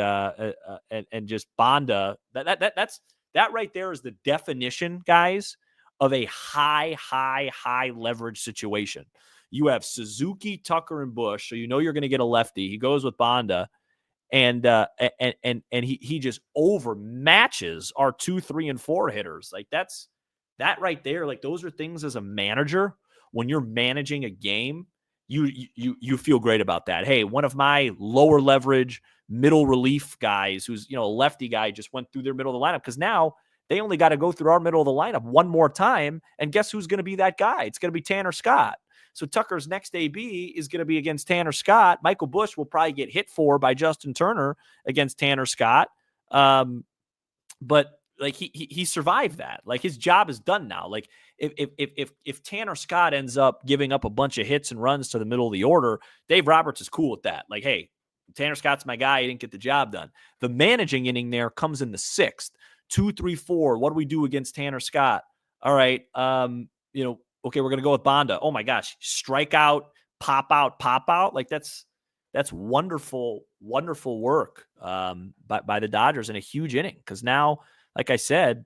just Bonda. That right there is the definition, guys, of a high leverage situation. You have Suzuki, Tucker, and Bush, so you know you're going to get a lefty. He goes with Bonda, and he just overmatches our 2, 3, and 4 hitters. Like that right there. Like those are things as a manager when you're managing a game. You feel great about that. Hey, one of my lower leverage middle relief guys who's, a lefty guy just went through their middle of the lineup because now they only got to go through our middle of the lineup one more time. And guess who's going to be that guy? It's going to be Tanner Scott. So Tucker's next AB is going to be against Tanner Scott. Michael Busch will probably get hit for by Justin Turner against Tanner Scott. But like he survived that. Like his job is done now. Like if Tanner Scott ends up giving up a bunch of hits and runs to the middle of the order, Dave Roberts is cool with that. Like, hey, Tanner Scott's my guy. He didn't get the job done. The managing inning there comes in the 6th. 2, 3, 4. What do we do against Tanner Scott? All right. Okay, we're gonna go with Bonda. Oh my gosh, strikeout, pop out. Like that's wonderful work by the Dodgers in a huge inning. Because now, like I said,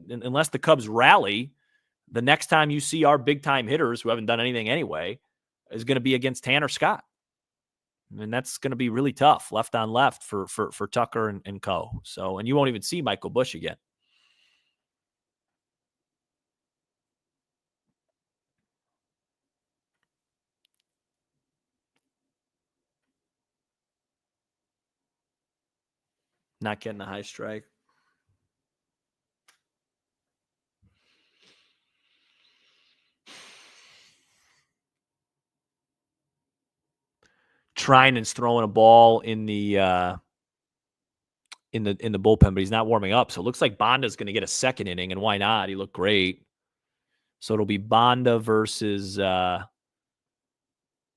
unless the Cubs rally, the next time you see our big time hitters who haven't done anything anyway is going to be against Tanner Scott. And that's going to be really tough left on left for Tucker and co. So, and you won't even see Michael Busch again. Not getting a high strike. Trinan's throwing a ball in the bullpen, but he's not warming up. So it looks like Bonda's going to get a second inning, and why not? He looked great. So it'll be Bonda versus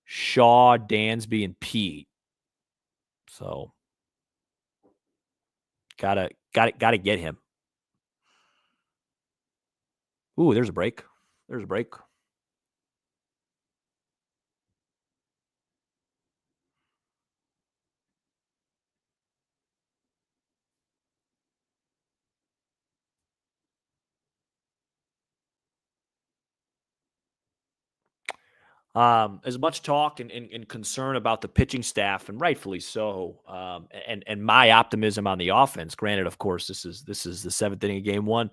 Shaw, Dansby, and Pete. So Gotta get him. Ooh, there's a break. There's a break. As much talk and concern about the pitching staff, and rightfully so, and my optimism on the offense. Granted, of course, this is the seventh inning of game one.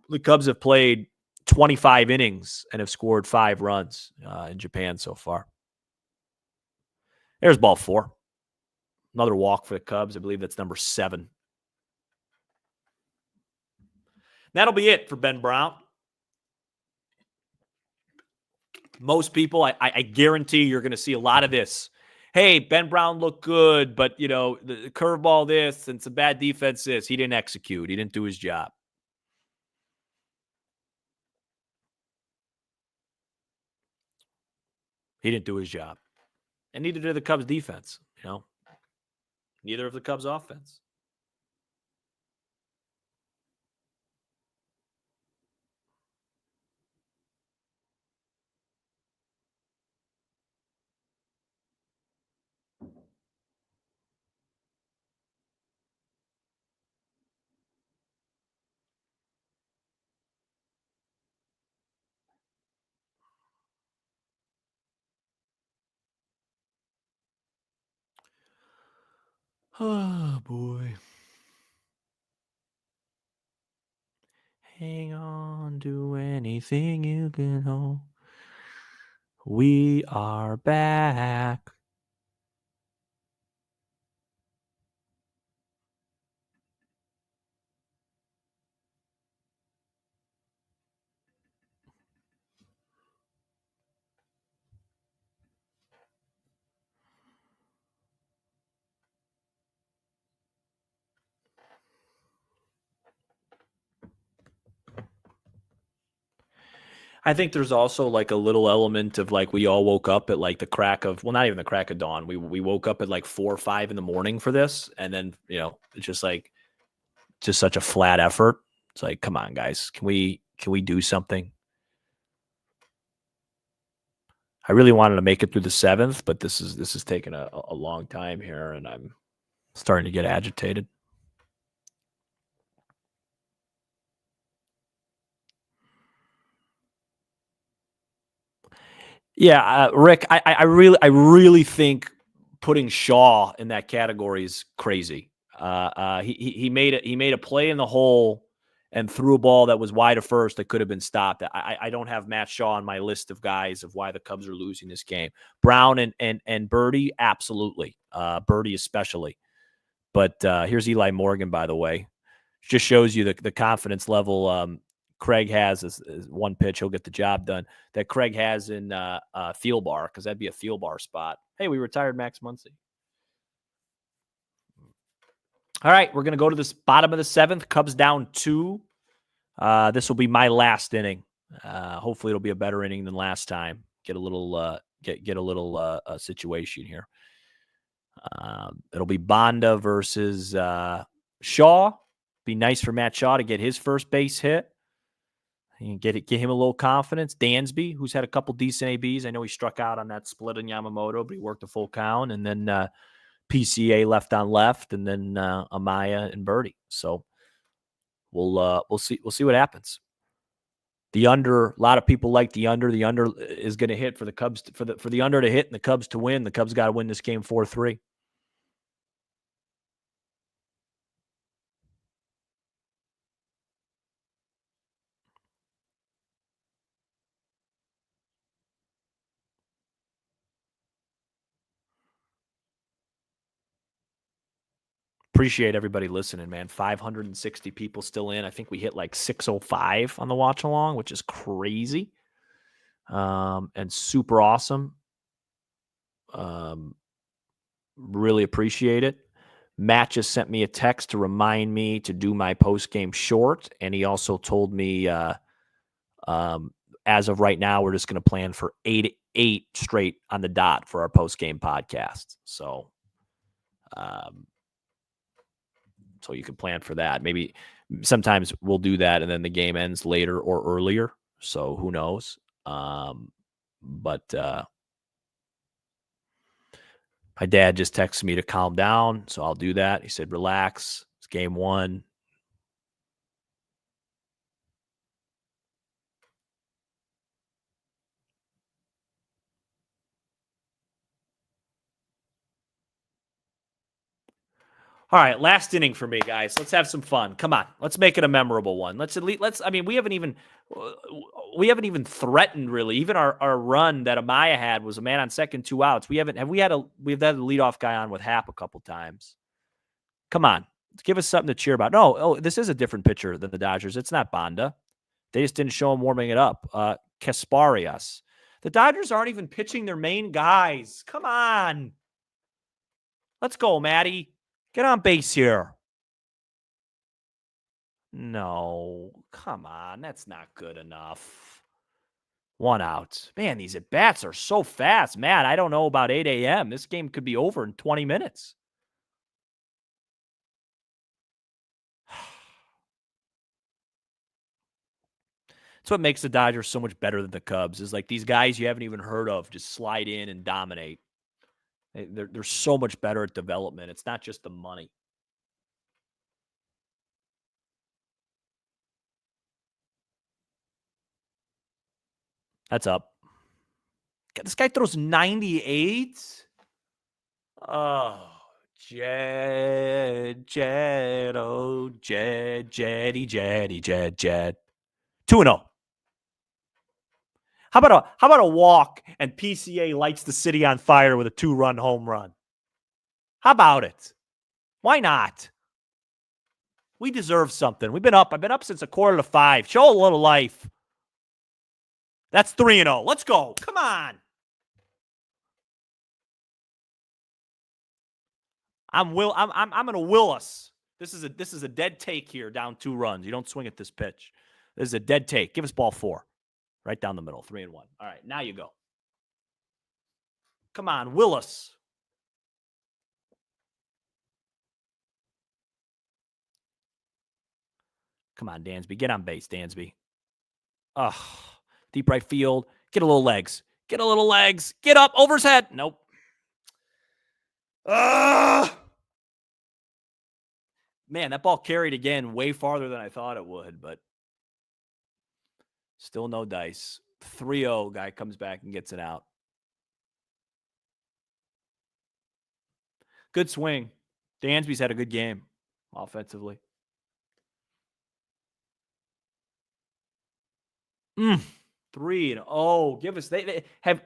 The Cubs have played 25 innings and have scored 5 runs in Japan so far. There's ball 4. Another walk for the Cubs. I believe that's number 7. That'll be it for Ben Brown. Most people, I guarantee you're going to see a lot of this. Hey, Ben Brown looked good, but, the curveball this and some bad defense this. He didn't execute. He didn't do his job. He didn't do his job. And neither did the Cubs defense, Neither of the Cubs offense. Oh, boy. Hang on to anything you can hold. We are back. I think there's also like a little element of like we all woke up at like the crack of, well, not even the crack of dawn. We woke up at like 4 or 5 in the morning for this, and then it's just like such a flat effort. It's like, come on, guys, can we do something? I really wanted to make it through the 7th, but this is taking a long time here, and I'm starting to get agitated. Yeah, Rick, I really think putting Shaw in that category is crazy. He made a play in the hole and threw a ball that was wide of first that could have been stopped. I don't have Matt Shaw on my list of guys of why the Cubs are losing this game. Brown and Birdie, absolutely. Birdie especially. But here's Eli Morgan, by the way. Just shows you the confidence level Craig has is one pitch. He'll get the job done that Craig has in field bar, because that'd be a field bar spot. Hey, we retired Max Muncy. All right, we're going to go to this bottom of the 7th. Cubs down 2. This will be my last inning. Hopefully it'll be a better inning than last time. Get a little get a little situation here. It'll be Bonda versus Shaw. Be nice for Matt Shaw to get his first base hit. And get him a little confidence. Dansby, who's had a couple decent ABs. I know he struck out on that split in Yamamoto, but he worked a full count. And then PCA left on left, and then Amaya and Birdie. So we'll see what happens. The under, a lot of people like the under. The under is going to hit for the Cubs for the under to hit and the Cubs to win. The Cubs got to win this game 4-3. Appreciate everybody listening, man. 560 people still in. I think we hit like 605 on the watch along, which is crazy. And super awesome. Really appreciate it. Matt just sent me a text to remind me to do my post-game short, and he also told me as of right now, we're just going to plan for 8 straight on the dot for our post-game podcast. So So you can plan for that. Maybe sometimes we'll do that and then the game ends later or earlier. So who knows? But my dad just texted me to calm down. So I'll do that. He said, relax. It's game one. All right, last inning for me, guys. Let's have some fun. Come on, let's make it a memorable one. Let's at least. I mean, we haven't even threatened really. Even our run that Amaya had was a man on second, 2 outs. We've had a leadoff guy on with Hap a couple times. Come on, give us something to cheer about. No, this is a different pitcher than the Dodgers. It's not Banda. They just didn't show him warming it up. Kasparias. The Dodgers aren't even pitching their main guys. Come on, let's go, Matty. Get on base here. No, come on. That's not good enough. 1 out. Man, these at-bats are so fast. Matt, I don't know about 8 a.m. This game could be over in 20 minutes. That's what makes the Dodgers so much better than the Cubs is like these guys you haven't even heard of just slide in and dominate. They're so much better at development. It's not just the money. That's up. God, this guy throws 98. Oh, Jed, oh, Jed. 2-0. How about a walk and PCA lights the city on fire with a 2-run home run? How about it? Why not? We deserve something. I've been up since 4:45. Show a little life. That's 3-0. Let's go. Come on. I'm gonna will us. This is a dead take here, down 2 runs. You don't swing at this pitch. This is a dead take. Give us ball 4. Right down the middle. 3-1. All right, now you go. Come on, Willis. Come on, Dansby. Get on base, Dansby. Ugh. Deep right field. Get a little legs. Get a little legs. Get up. Over his head. Nope. Man, that ball carried again way farther than I thought it would, but still no dice. 3-0 guy comes back and gets it out. Good swing. Dansby's had a good game offensively. 3-0. Give us they have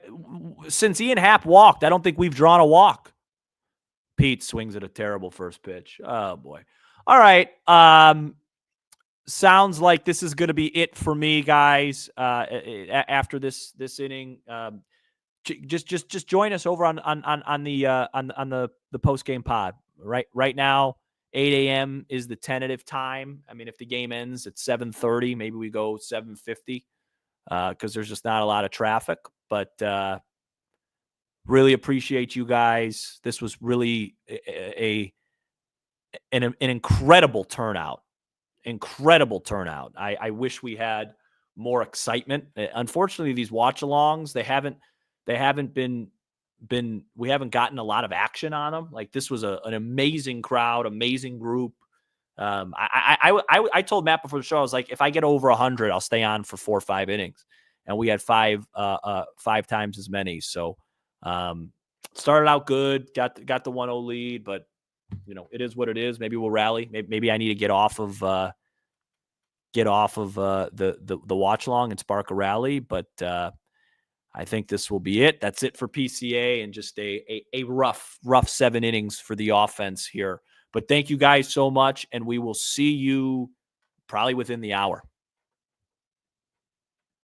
since Ian Happ walked. I don't think we've drawn a walk. Pete swings at a terrible first pitch. Oh boy. All right. Sounds like this is going to be it for me, guys. After this inning, just join us over on the post game pod. Right now, 8 a.m. is the tentative time. I mean, if the game ends at 7:30, maybe we go 7:50 because there's just not a lot of traffic. But really appreciate you guys. This was really an incredible turnout. Incredible turnout. I wish we had more excitement. Unfortunately, these watch-alongs, they haven't been we haven't gotten a lot of action on them. Like this was an amazing crowd, amazing group. I told Matt before the show, I was like, if I get over 100, I'll stay on for 4 or 5 innings. And we had 5 times as many. So started out good, got the 1-0 lead, but it is what it is. Maybe we'll rally. Maybe I need to get off of the watch long and spark a rally. But I think this will be it. That's it for PCA and just a rough 7 innings for the offense here. But thank you guys so much, and we will see you probably within the hour.